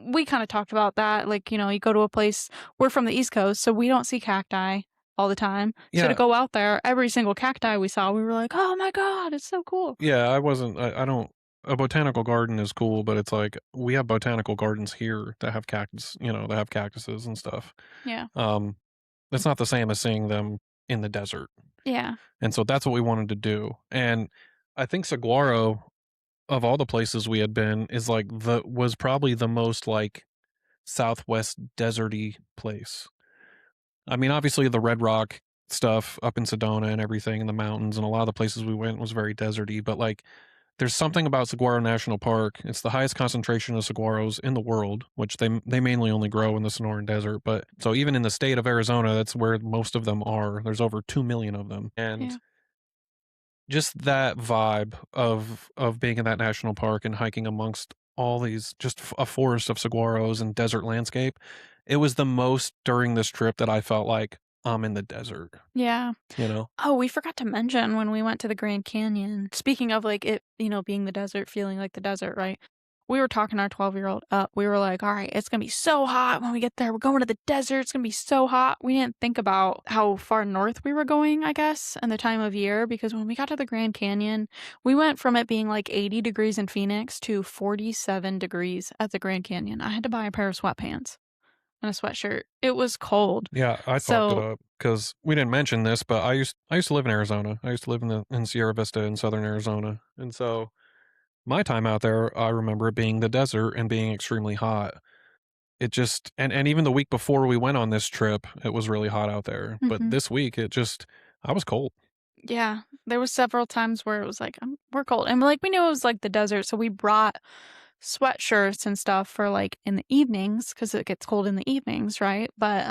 we kind of talked about that. Like, you go to a place, we're from the East Coast, so we don't see cacti all the time. So to Yeah, go out there, every single cacti we saw, we were like, "Oh my God, it's so cool." yeah, I don't a botanical garden is cool, but it's like, we have botanical gardens here that have that have cactuses and stuff. Yeah. Um, it's not the same as seeing them in the desert, Yeah. and so that's what we wanted to do, and I think saguaro, of all the places we had been, is like the was probably the most, like, Southwest deserty place. I mean, obviously, the Red Rock stuff up in Sedona and everything in the mountains and a lot of the places we went was very deserty, but, like, there's something about Saguaro National Park. It's the highest concentration of saguaros in the world, which they mainly only grow in the Sonoran Desert, but so even in the state of Arizona, that's where most of them are. There's over 2,000,000 of them, and Yeah. just that vibe of being in that national park and hiking amongst all these just a forest of saguaros and desert landscape. It was the most during this trip that I felt like I'm in the desert, Yeah. you know? Oh, we forgot to mention when we went to the Grand Canyon. Speaking of like it, being the desert, feeling like the desert, right? We were talking our 12-year-old up. We were like, all right, it's going to be so hot when we get there. We're going to the desert. It's going to be so hot. We didn't think about how far north we were going, I guess, and the time of year, because when we got to the Grand Canyon, we went from it being like 80 degrees in Phoenix to 47 degrees at the Grand Canyon. I had to buy a pair of sweatpants and a sweatshirt. It was cold. Yeah, I talked it So, up because we didn't mention this, but I used to live in Arizona. I used to live in Sierra Vista in southern Arizona, and so my time out there, I remember it being the desert and being extremely hot. It just and even the week before we went on this trip, it was really hot out there. But mhm. this week, I was cold. Yeah, there was several times where it was like, we're cold," and, like, we knew it was, like, the desert, so we brought sweatshirts and stuff for, like, in the evenings because it gets cold in the evenings, right? But,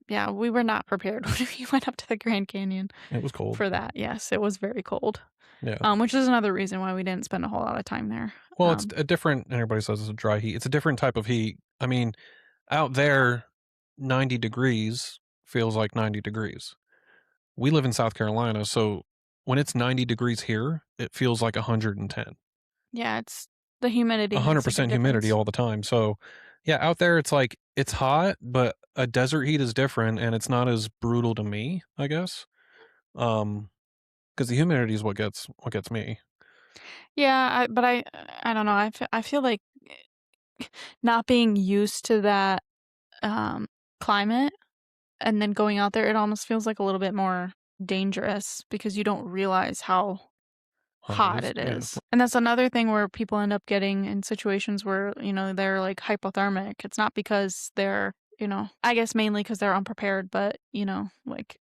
yeah, we were not prepared when we went up to the Grand Canyon It was cold. for that. Yes, it was very cold, Yeah. which is another reason why we didn't spend a whole lot of time there. Well, it's a different everybody says it's a dry heat. It's a different type of heat. I mean, out there, 90 degrees feels like 90 degrees. We live in South Carolina, so when it's 90 degrees here, it feels like 110. Yeah, it's the humidity makes a big 100% humidity difference. all the time. So, yeah, out there it's like it's hot, but a desert heat is different and it's not as brutal to me, I guess. Because the humidity is what gets me. Yeah, I don't know, I feel like not being used to that, climate and then going out there, it almost feels like a little bit more dangerous because you don't realize how Hot it hot is. it Yeah. is. And that's another thing where people end up getting in situations where, they're, like, hypothermic. It's not because they're, I guess mainly because 'cause they're unprepared, but, like,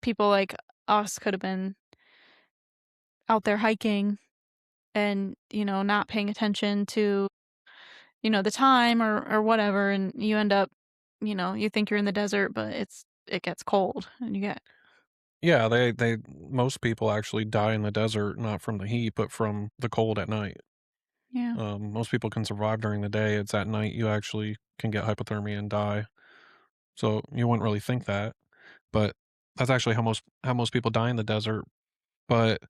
people like us could have been out there hiking and, not paying attention to, the time or whatever, and you end up, you think you're in the desert, but it gets cold and you get Yeah, they most people actually die in the desert, not from the heat, but from the cold at night. yeah. Most people can survive during the day. It's at night you actually can get hypothermia and die. So you wouldn't really think that, but that's actually how most people die in the desert. But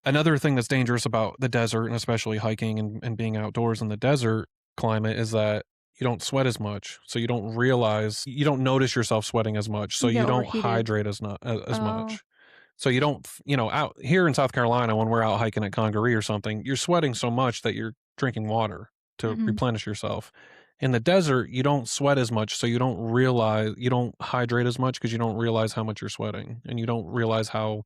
another thing that's dangerous about the desert, and especially hiking and being outdoors in the desert climate, is that you don't sweat as much. So you don't notice yourself sweating as much. So You get you don't overheated. hydrate as Oh. much. So you don't, out here in South Carolina, when we're out hiking at Congaree or something, you're sweating so much that you're drinking water to Mhm. replenish yourself. In the desert, you don't sweat as much, so you don't hydrate as much because you don't realize how much you're sweating and you don't realize how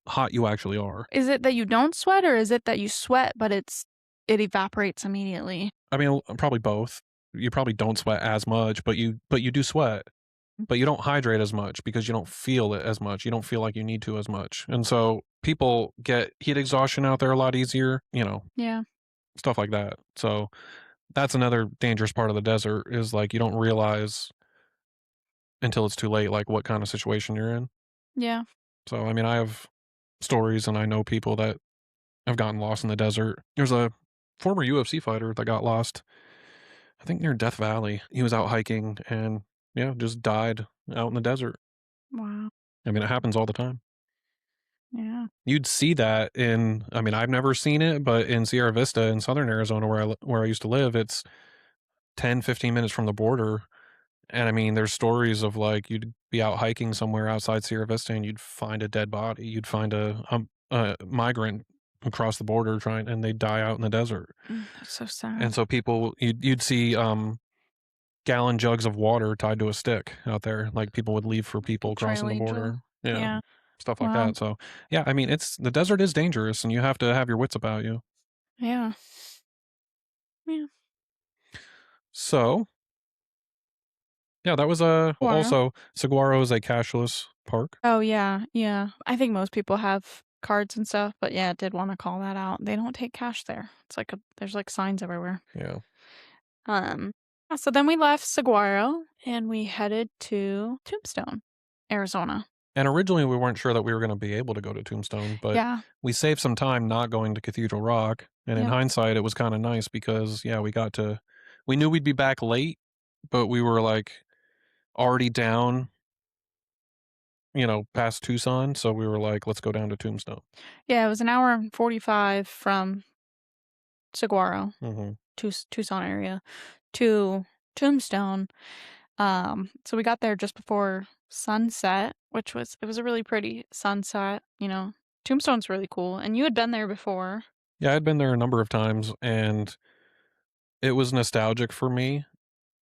hot you actually are. Is it that you don't sweat or is it that you sweat, but it evaporates immediately? I mean, probably both. You probably don't sweat as much, but you do sweat. But you don't hydrate as much because you don't feel it as much. You don't feel like you need to as much. And so people get heat exhaustion out there a lot easier, Yeah. stuff like that. So that's another dangerous part of the desert is like you don't realize until it's too late, like what kind of situation you're in. Yeah. So, I mean, I have stories and I know people that have gotten lost in the desert. There's a former UFC fighter that got lost, I think near Death Valley. He was out hiking and, yeah, just died out in the desert. Wow. I mean, it happens all the time. Yeah. You'd see that I mean, I've never seen it, but in Sierra Vista in Southern Arizona where I used to live, it's 10, 15 minutes from the border, and I mean, there's stories of, like, you'd be out hiking somewhere outside Sierra Vista and you'd find a dead body. You'd find a migrant across the border and they'd die out in the desert, That's so sad. and so you'd see, gallon jugs of water tied to a stick out there, like, people would leave for Like a people trail crossing the angel. border. Yeah, Yeah. stuff like Wow. that, so, yeah, I mean, the desert is dangerous, and you have to have your wits about you. Yeah. Yeah. So, yeah, that was, Saguaro. also Saguaro is a cashless park. Oh, yeah. Yeah. I think most people have cards and stuff, but yeah, I did wanna call that out. They don't take cash there. It's like there's, like, signs everywhere. Yeah, Um, so then we left Saguaro and we headed to Tombstone, Arizona. and originally, we weren't sure that we were gonna be able to go to Tombstone, but Yeah. we saved some time not going to Cathedral Rock, and in Yep. hindsight, it was kinda nice because, yeah, we knew we'd be back late, but we were, like, already down, past Tucson, so we were like, "Let's go down to Tombstone." Yeah, it was an hour and 45 from Saguaro, Mhm. Tucson area, to Tombstone. So we got there just before sunset, it was a really pretty sunset. Tombstone's really cool, and you had been there before. Yeah, I'd been there a number of times, and it was nostalgic for me.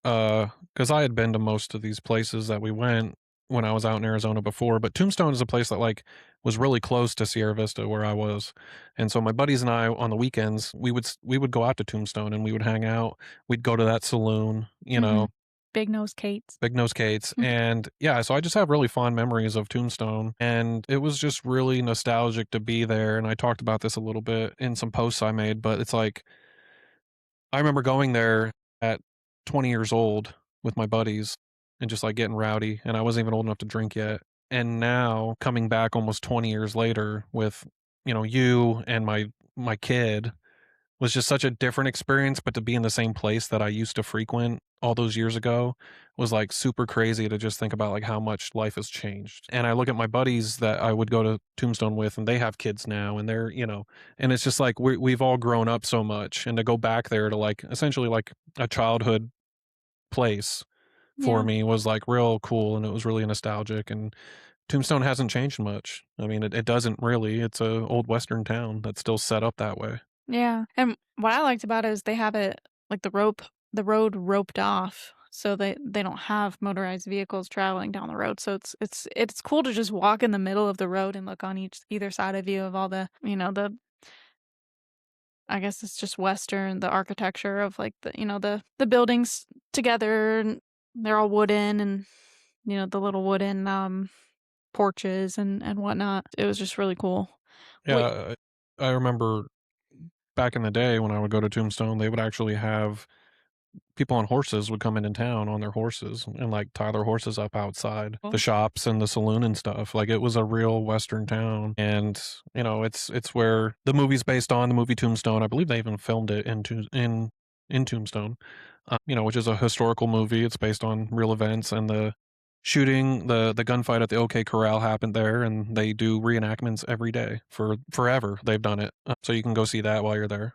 Because I had been to most of these places that we went when I was out in Arizona before, but Tombstone is a place that, like, was really close to Sierra Vista where I was, and so my buddies and I, on the weekends, we would go out to Tombstone and we would hang out. We'd go to that saloon, Mhm. Big Nose Kate's. Big Nose Kate's, and, yeah, so I just have really fond memories of Tombstone, and it was just really nostalgic to be there, and I talked about this a little bit in some posts I made, but it's like I remember going there at 20 years old with my buddies and just, like, getting rowdy, and I wasn't even old enough to drink yet, and now coming back almost 20 years later with, you and my kid was just such a different experience, but to be in the same place that I used to frequent all those years ago was, like, super crazy to just think about, like, how much life has changed, and I look at my buddies that I would go to Tombstone with, and they have kids now, and and it's just like we've all grown up so much, and to go back there to, like, essentially, like, a childhood place for Yeah. me was, like, real cool, and it was really nostalgic, and Tombstone hasn't changed much. I mean, it doesn't really. It's a old western town that's still set up that way. Yeah, and what I liked about it is they have it like the road roped off, so they don't have motorized vehicles traveling down the road, so it's cool to just walk in the middle of the road and look on either side of you of all the, the I guess it's just Western, the architecture of, like, the buildings together, and they're all wooden and, the little wooden, porches and whatnot. It was just really cool. Wait. Yeah, I remember back in the day when I would go to Tombstone, they would actually have people on horses would come into town on their horses and, like, tie their horses up outside the shops and the saloon and stuff. Like, it was a real western town, and, it's where the movie's based on, the movie Tombstone. I believe they even filmed it in Tombstone, which is a historical movie. It's based on real events, and the gunfight at the OK Corral happened there, and they do reenactments every day for forever. They've done it, so you can go see that while you're there.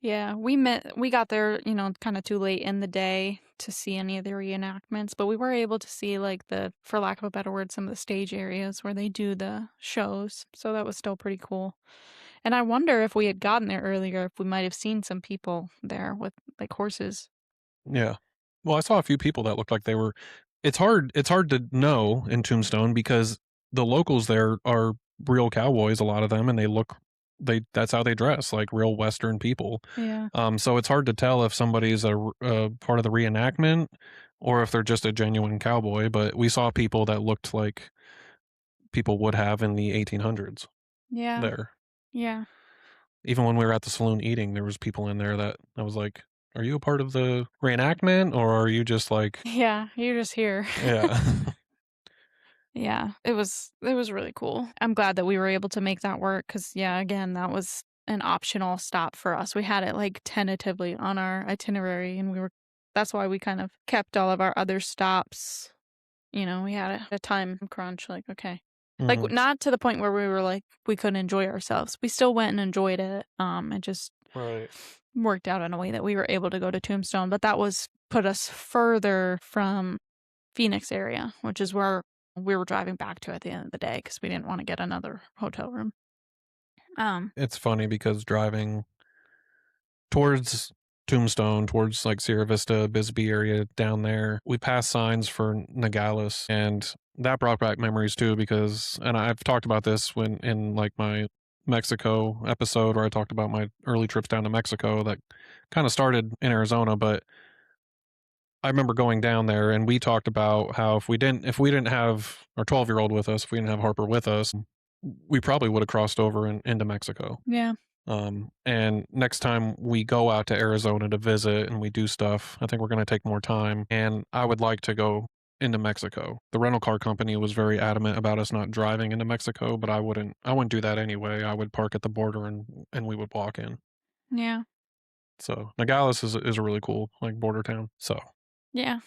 Yeah, we got there, kinda too late in the day to see any of the reenactments, but we were able to see, like, for lack of a better word, some of the stage areas where they do the shows, so that was still pretty cool. And I wonder if we had gotten there earlier, if we might have seen some people there with, like, horses. Yeah. Well, I saw a few people that looked like they were it's hard to know in Tombstone because the locals there are real cowboys, a lot of them, and that's how they dress, like real Western people. Yeah. So it's hard to tell if somebody's a part of the reenactment or if they're just a genuine cowboy, but we saw people that looked like people would have in the 1800s Yeah. there. Yeah. Even when we were at the saloon eating, there was people in there that I was like, "Are you a part of the reenactment, or are you just like?" Yeah, you're just here. Yeah. Yeah, it was really cool. I'm glad that we were able to make that work because, yeah, again, that was an optional stop for us. We had it, like, tentatively on our itinerary, and that's why we kind of kept all of our other stops. We had a time crunch, like, okay. Like, Mhm. not to the point where we were like, we couldn't enjoy ourselves. We still went and enjoyed it. It just Right. worked out in a way that we were able to go to Tombstone, but that was put us further from Phoenix area, which is where we were driving back to at the end of the day because we didn't wanna get another hotel room. Um, It's funny because driving towards Tombstone, towards, like, Sierra Vista, Bisbee area down there, we passed signs for Nogales, and that brought back memories too because and I've talked about this when in, like, my Mexico episode where I talked about my early trips down to Mexico that kinda started in Arizona, but I remember going down there and we talked about how if we didn't have our 12-year-old with us, if we didn't have Harper with us, we probably would have crossed over into Mexico. yeah, And next time we go out to Arizona to visit and we do stuff, I think we're going to take more time. And I would like to go into Mexico. The rental car company was very adamant about us not driving into Mexico, but I wouldn't do that anyway. I would park at the border and we would walk in. yeah, So Nogales is a really cool like border town. So yeah.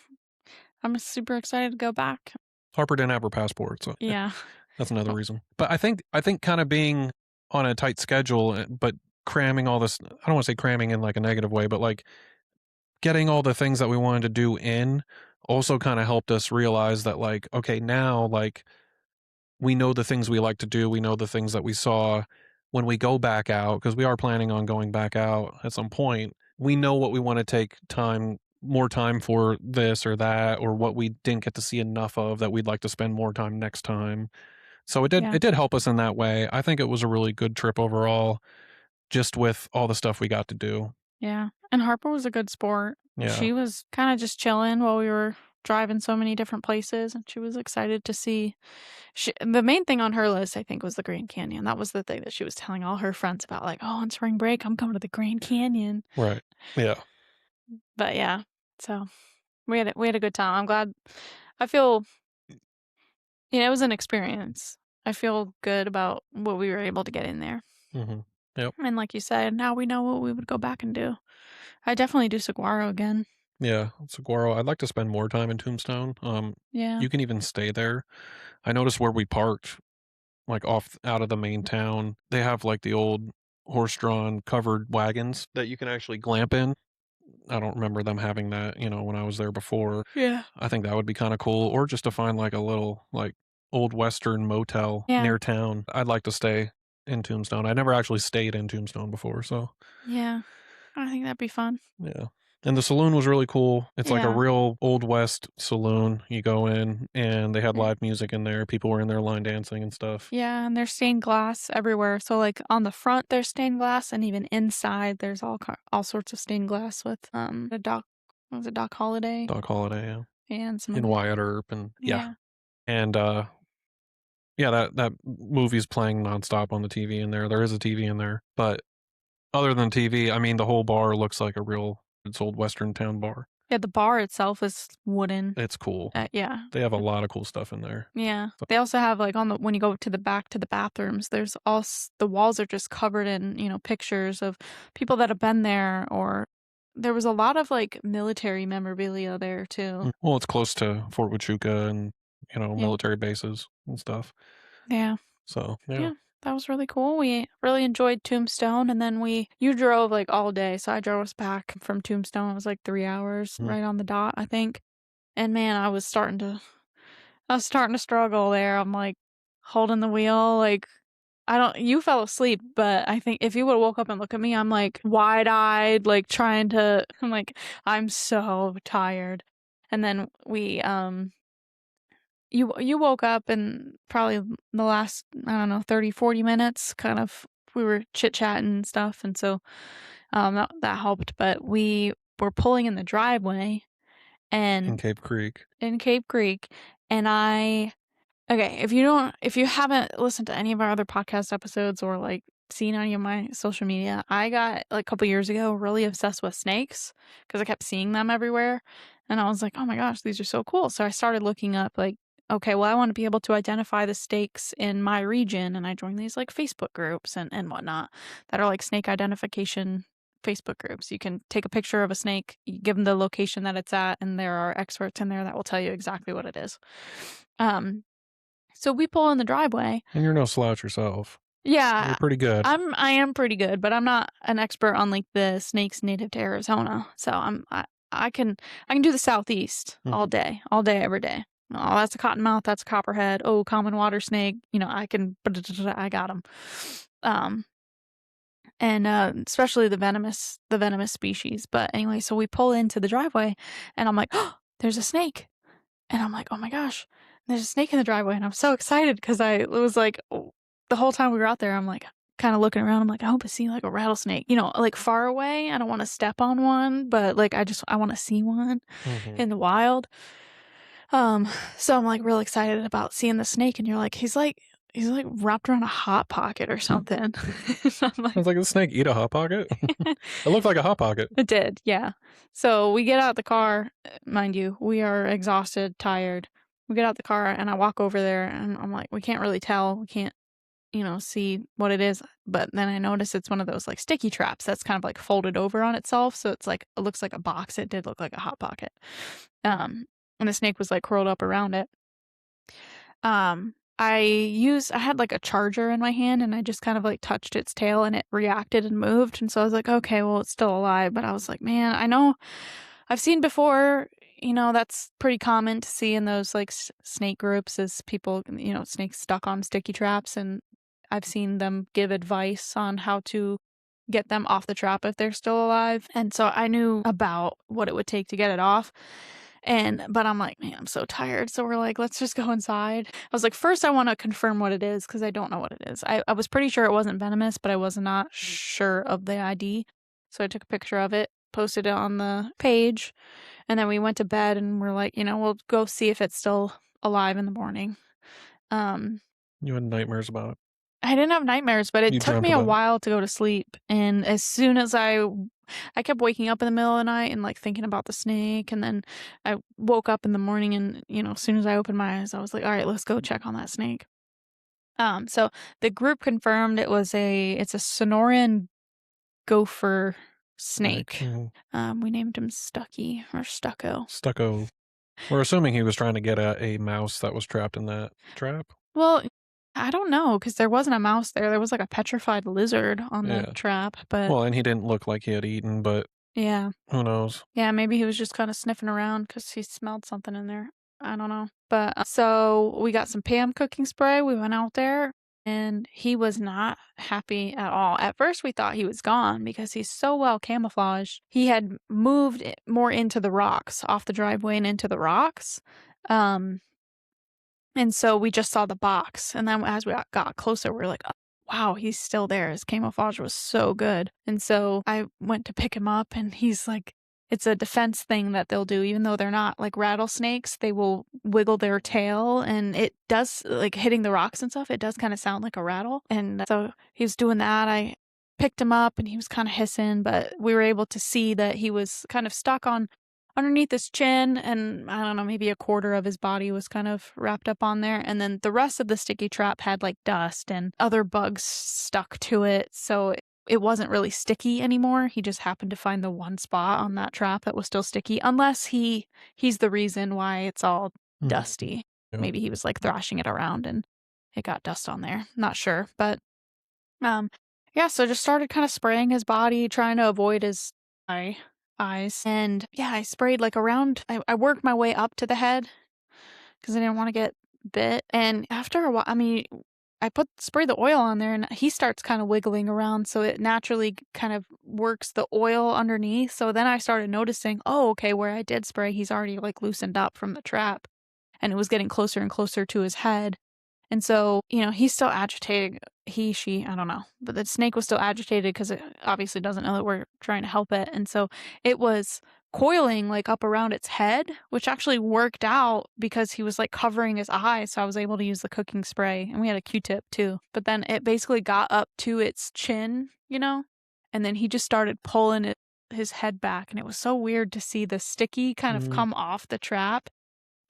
I'm super excited to go back. Harper didn't have her passport, so Yeah. that's another Oh, reason. But I think kind of being on a tight schedule, but cramming all this. I don't want to say cramming in like a negative way, but like getting all the things that we wanted to do in also kind of helped us realize that like okay now like we know the things we like to do, we know the things that we saw when we go back out because we are planning on going back out at some point. We know what we want to take more time for this or that or what we didn't get to see enough of that we'd like to spend more time next time. So it did yeah, it did help us in that way. I think it was a really good trip overall just with all the stuff we got to do. yeah. And Harper was a good sport. Yeah. She was kinda just chilling while we were driving so many different places, and she was excited to see the main thing on her list, I think, was the Grand Canyon. That was the thing that she was telling all her friends about, like, "Oh, on spring break, I'm coming to the Grand Canyon." Right. Yeah. But yeah, so we had a good time. I'm glad. I feel it was an experience. I feel good about what we were able to get in there. Mhm. Yep. And like you said, now we know what we would go back and do. I definitely do Saguaro again. Yeah, Saguaro. I'd like to spend more time in Tombstone. Yeah. You can even stay there. I noticed where we parked, like off out of the main town, they have like the old horse-drawn covered wagons that you can actually glamp in. I don't remember them having that, when I was there before. Yeah. I think that would be kinda cool, or just to find, like, a little, like, old western motel Yeah. near town. I'd like to stay in Tombstone. I never actually stayed in Tombstone before, so, Yeah. I think that'd be fun. yeah. And the saloon was really cool. It's like a Yeah. real old west saloon. You go in, and they had Yeah. live music in there. People were in there line dancing and stuff. Yeah, and there's stained glass everywhere. So like on the front there's stained glass and even inside there's all sorts of stained glass with the Doc what was it Doc Holiday Doc Holliday, yeah, and some and other Wyatt Earp, and yeah. yeah. And, yeah, that movie's playing nonstop on the TV in there. There is a TV in there, but other than TV, I mean, the whole bar looks like a real it's old western town bar. Yeah, the bar itself is wooden. It's cool. Yeah. They have a lot of cool stuff in there. Yeah. So They also have like on the when you go to the back to the bathrooms, there's all the walls are just covered in, pictures of people that have been there or there was a lot of like military memorabilia there too. well, it's close to Fort Huachuca and, Yeah. military bases and stuff. Yeah. So, yeah. Yeah. That was really cool. We really enjoyed Tombstone and then you drove like all day. So I drove us back from Tombstone. It was like 3 hours Mhm. right on the dot, I think. And man, I was starting to struggle there. I'm like holding the wheel, like I don't you fell asleep, but I think if you would've woke up and looked at me, I'm like wide-eyed, like trying to I'm like, I'm so tired. And then you woke up and probably the last, I don't know, 30, 40 minutes kind of we were chit-chatting and stuff, and so, that helped, but we were pulling in the driveway In and Cape Creek. in Cape Creek, and okay, if you haven't listened to any of our other podcast episodes or, like, seen any of my social media, I got, like, a couple years ago, really obsessed with snakes because I kept seeing them everywhere, and I was like, "Oh my gosh, these are so cool." So I started looking up, like, okay, well, I wanna be able to identify the snakes in my region, and I joined these, like, Facebook groups and whatnot that are, like, snake identification Facebook groups. You can take a picture of a snake, you give them the location that it's at, and there are experts in there that will tell you exactly what it is. Um so we pull in the driveway. And you're no slouch yourself. You're Yeah, pretty good. I am pretty good, but I'm not an expert on like the snakes native to Arizona. So I can do the southeast Mhm. all day, every day. Oh, that's a cottonmouth. That's a copperhead. Oh, common water snake. I can. I got them. Um, and especially the venomous species. But anyway, so we pull into the driveway, and I'm like, oh, there's a snake. And I'm like, "Oh my gosh, there's a snake in the driveway," and I'm so excited because I it was like the whole time we were out there, I'm like kinda looking around, I'm like, "I hope I see like a rattlesnake," like far away. I don't wanna step on one, but like I wanna see one Mhm. in the wild. Um, so I'm like real excited about seeing the snake, and you're like, he's like wrapped around a hot pocket or something. And I'm I like was like, "This snake eat a Hot Pocket?" It looked like a Hot Pocket. it did, yeah. So we get out the car, mind you, we are exhausted, tired. We get out the car and I walk over there and I'm like, we can't really tell. We can't, see what it is. But then I notice it's one of those like sticky traps that's kind of like folded over on itself. So it's like, it looks like a box. It did look like a hot pocket. Um, and the snake was like curled up around it. I had like a charger in my hand and I just kind of like touched its tail and it reacted and moved. And so I was like, okay, well, it's still alive. But I was like, man, I know I've seen before, that's pretty common to see in those like snake groups is people, snakes stuck on sticky traps. And I've seen them give advice on how to get them off the trap if they're still alive. And so I knew about what it would take to get it off. But I'm like, "Man, I'm so tired." So we're like, "Let's just go inside." I was like, "First, I wanna confirm what it is because I don't know what it is." I was pretty sure it wasn't venomous, but I was not sure of the ID. So I took a picture of it, posted it on the page, and then we went to bed and we're like, "We'll go see if it's still alive in the morning." Um, You had nightmares about it. I didn't have nightmares, but it You took dreamt me a about it. while to go to sleep, and as soon as I I kept waking up in the middle of the night and, like, thinking about the snake, and then I woke up in the morning and, as soon as I opened my eyes, I was like, "Alright, let's go check on that snake." So the group confirmed it's a Sonoran Gopher Snake. Snake. We named him Stucky or Stucco. Stucco. We're assuming he was trying to get at a mouse that was trapped in that trap. Well, I don't know because there wasn't a mouse there, there was, like, a petrified lizard on the Yeah. trap, but Well, and he didn't look like he had eaten, but yeah. who knows? Yeah, maybe he was just kinda sniffing around because he smelled something in there. I don't know. But, so we got some Pam cooking spray, we went out there, and he was not happy at all. At first, we thought he was gone because he's so well camouflaged. He had moved more into the rocks, off the driveway and into the rocks, um, and so we just saw the box, and then as we got closer, we are like, "Oh, wow, he's still there." His camouflage was so good, and so I went to pick him up, and he's like it's a defense thing that they'll do, even though they're not like rattlesnakes, they will wiggle their tail, and it does like, hitting the rocks and stuff, it does kinda sound like a rattle, and so he was doing that. I picked him up, and he was kinda hissing, but we were able to see that he was kind of stuck on underneath his chin, and I don't know, maybe a quarter of his body was kind of wrapped up on there, and then the rest of the sticky trap had, like, dust and other bugs stuck to it, so it wasn't really sticky anymore. He just happened to find the one spot on that trap that was still sticky, unless he's the reason why it's all Mhm. dusty. Yep. Maybe he was, like, thrashing it around and it got dust on there. Not sure, but, um, yeah, so just started kinda spraying his body, trying to avoid his eye eyes, and, yeah, I sprayed, like, around I worked my way up to the head because I didn't wanna get bit, and after a while I mean, I spray the oil on there, and he starts kinda wiggling around, so it naturally kind of works the oil underneath, so then I started noticing, "Oh, okay, where I did spray, he's already, like, loosened up from the trap," and it was getting closer and closer to his head, and so, he's still agitated. He, she, I don't know. But the snake was still agitated because it obviously doesn't know that we're trying to help it. And so it was coiling like up around its head, which actually worked out because he was like covering his eyes. So I was able to use the cooking spray and we had a Q-tip too. But then it basically got up to its chin, and then he just started pulling his head back. And it was so weird to see the sticky kind of Mm, come off the trap,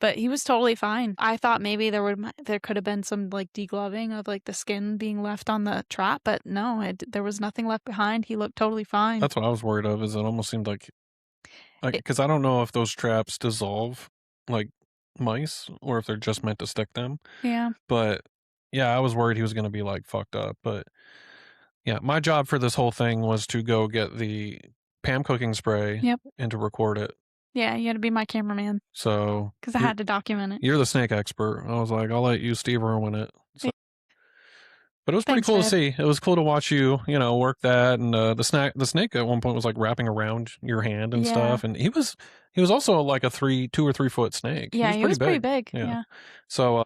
but he was totally fine. I thought maybe there could have been some, like, degloving of, like, the skin being left on the trap, but no, there was nothing left behind. He looked totally fine. that's what I was worried of, is it almost seemed like It because I don't know if those traps dissolve like mice or if they're just meant to stick them, Yeah. but, yeah, I was worried he was gonna be, like, fucked up, but, yeah, my job for this whole thing was to go get the Pam cooking spray Yep. and to record it. Yeah, you had to be my cameraman So, because I you're had to document it. you're the snake expert. I was like, "I'll let you Steve Irwin it." Y So but it was pretty Thanks, cool to babe. see. It was cool to watch you, work that, and, the snake at one point was, like, wrapping around your hand and Yeah. stuff, and he was also, like, a 2 or 3 foot snake. He Yeah, was he pretty was pretty big. big, Yeah. yeah. So,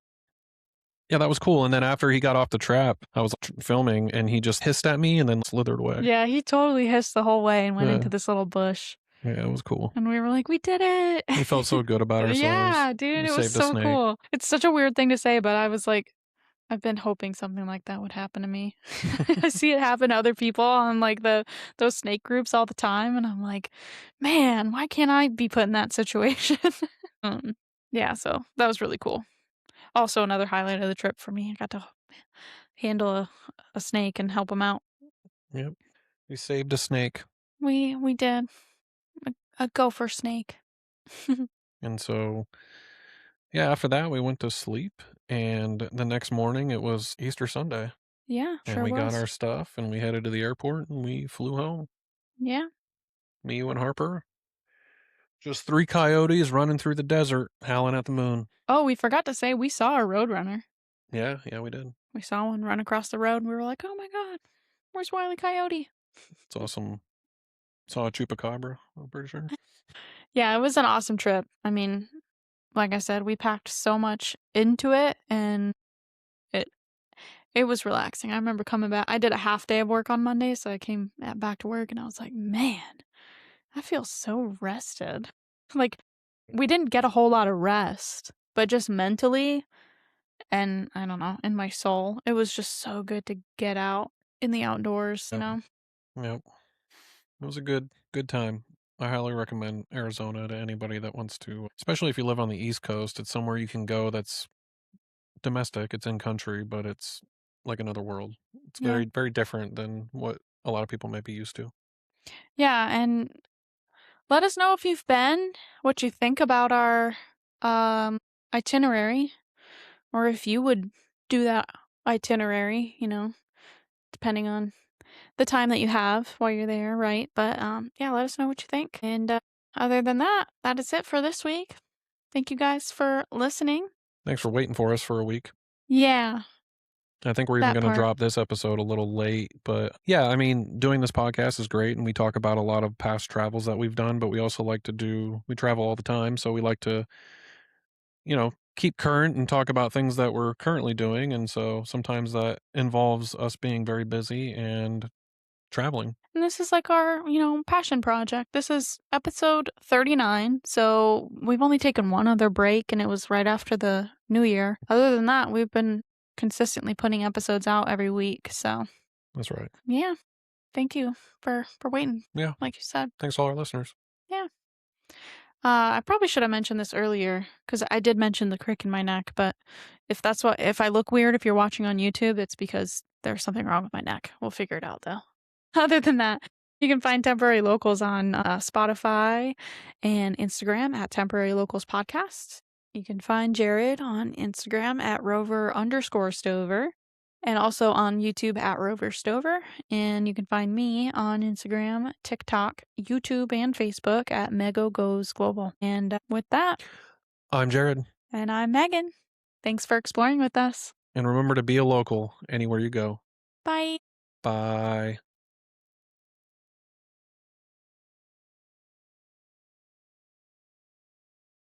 yeah, that was cool, and then after he got off the trap, I was filming, and he just hissed at me and then slithered away. Yeah, he totally hissed the whole way and went into Yeah. this little bush, Yeah, it was cool. and we were like, "We did it!" We felt so good about ourselves. Yeah, dude, We it was saved a so snake. cool. It's such a weird thing to say, but I was like, I've been hoping something like that would happen to me. I see it happen to other people on, like, those snake groups all the time, and I'm like, "Man, why can't I be put in that situation?" Um, yeah, so that was really cool. Also another highlight of the trip for me, I got to handle a snake and help him out. Yep. We saved a snake, We did. A gopher snake. and so yeah, after that, we went to sleep, and the next morning, it was Easter Sunday, Yeah, and sure we got was. our stuff, and we headed to the airport, and we flew home. Yeah. Me, you, and Harper. Just 3 coyotes running through the desert, howling at the moon. Oh, we forgot to say we saw a roadrunner. Yeah, yeah, we did. We saw one run across the road, and we were like, "Oh my god, where's Wile E. Coyote?" Saw a chupacabra, I'm pretty sure. Yeah, it was an awesome trip. I mean, like I said, we packed so much into it, and it it was relaxing. I remember coming back. I did a half day of work on Monday, so I came back to work, and I was like, "Man, I feel so rested." Like, we didn't get a whole lot of rest, but just mentally and I don't know, in my soul, it was just so good to get out in the outdoors, you Yep, know? yep. It was a good time. I highly recommend Arizona to anybody that wants to, especially if you live on the East Coast. It's somewhere you can go that's domestic. It's in country, but it's like another world. It's Yeah. very different than what a lot of people might be used to. Yeah, and let us know if you've been, what you think about our um itinerary, or if you would do that itinerary, depending on the time that you have while you're there, right? But yeah, let us know what you think. And other than that, that is it for this week. Thank you guys for listening. Thanks for waiting for us for a week. Yeah, I think we're even that going to part. drop this episode a little late, but yeah, I mean, doing this podcast is great and we talk about a lot of past travels that we've done, but we also like to we travel all the time, so we like to, keep current and talk about things that we're currently doing, and so sometimes that involves us being very busy and traveling. And this is like our, passion project. This is episode 39. So we've only taken one other break, and it was right after the new year. Other than that, we've been consistently putting episodes out every week. So That's right. yeah, thank you for waiting, Yeah. like you said. Thanks all our listeners. Yeah. I probably should have mentioned this earlier because I did mention the crick in my neck, but if I look weird if you're watching on YouTube, it's because there's something wrong with my neck. We'll figure it out though. Other than that, you can find Temporary Locals on Spotify and Instagram at Temporary Locals Podcast. You can find Jared on Instagram at Rover_Stover and also on YouTube at Rover Stover. And you can find me on Instagram, TikTok, YouTube, and Facebook at Mego Goes Global. And with that, I'm Jared, and I'm Megan. Thanks for exploring with us. and remember to be a local anywhere you go. Bye. Bye.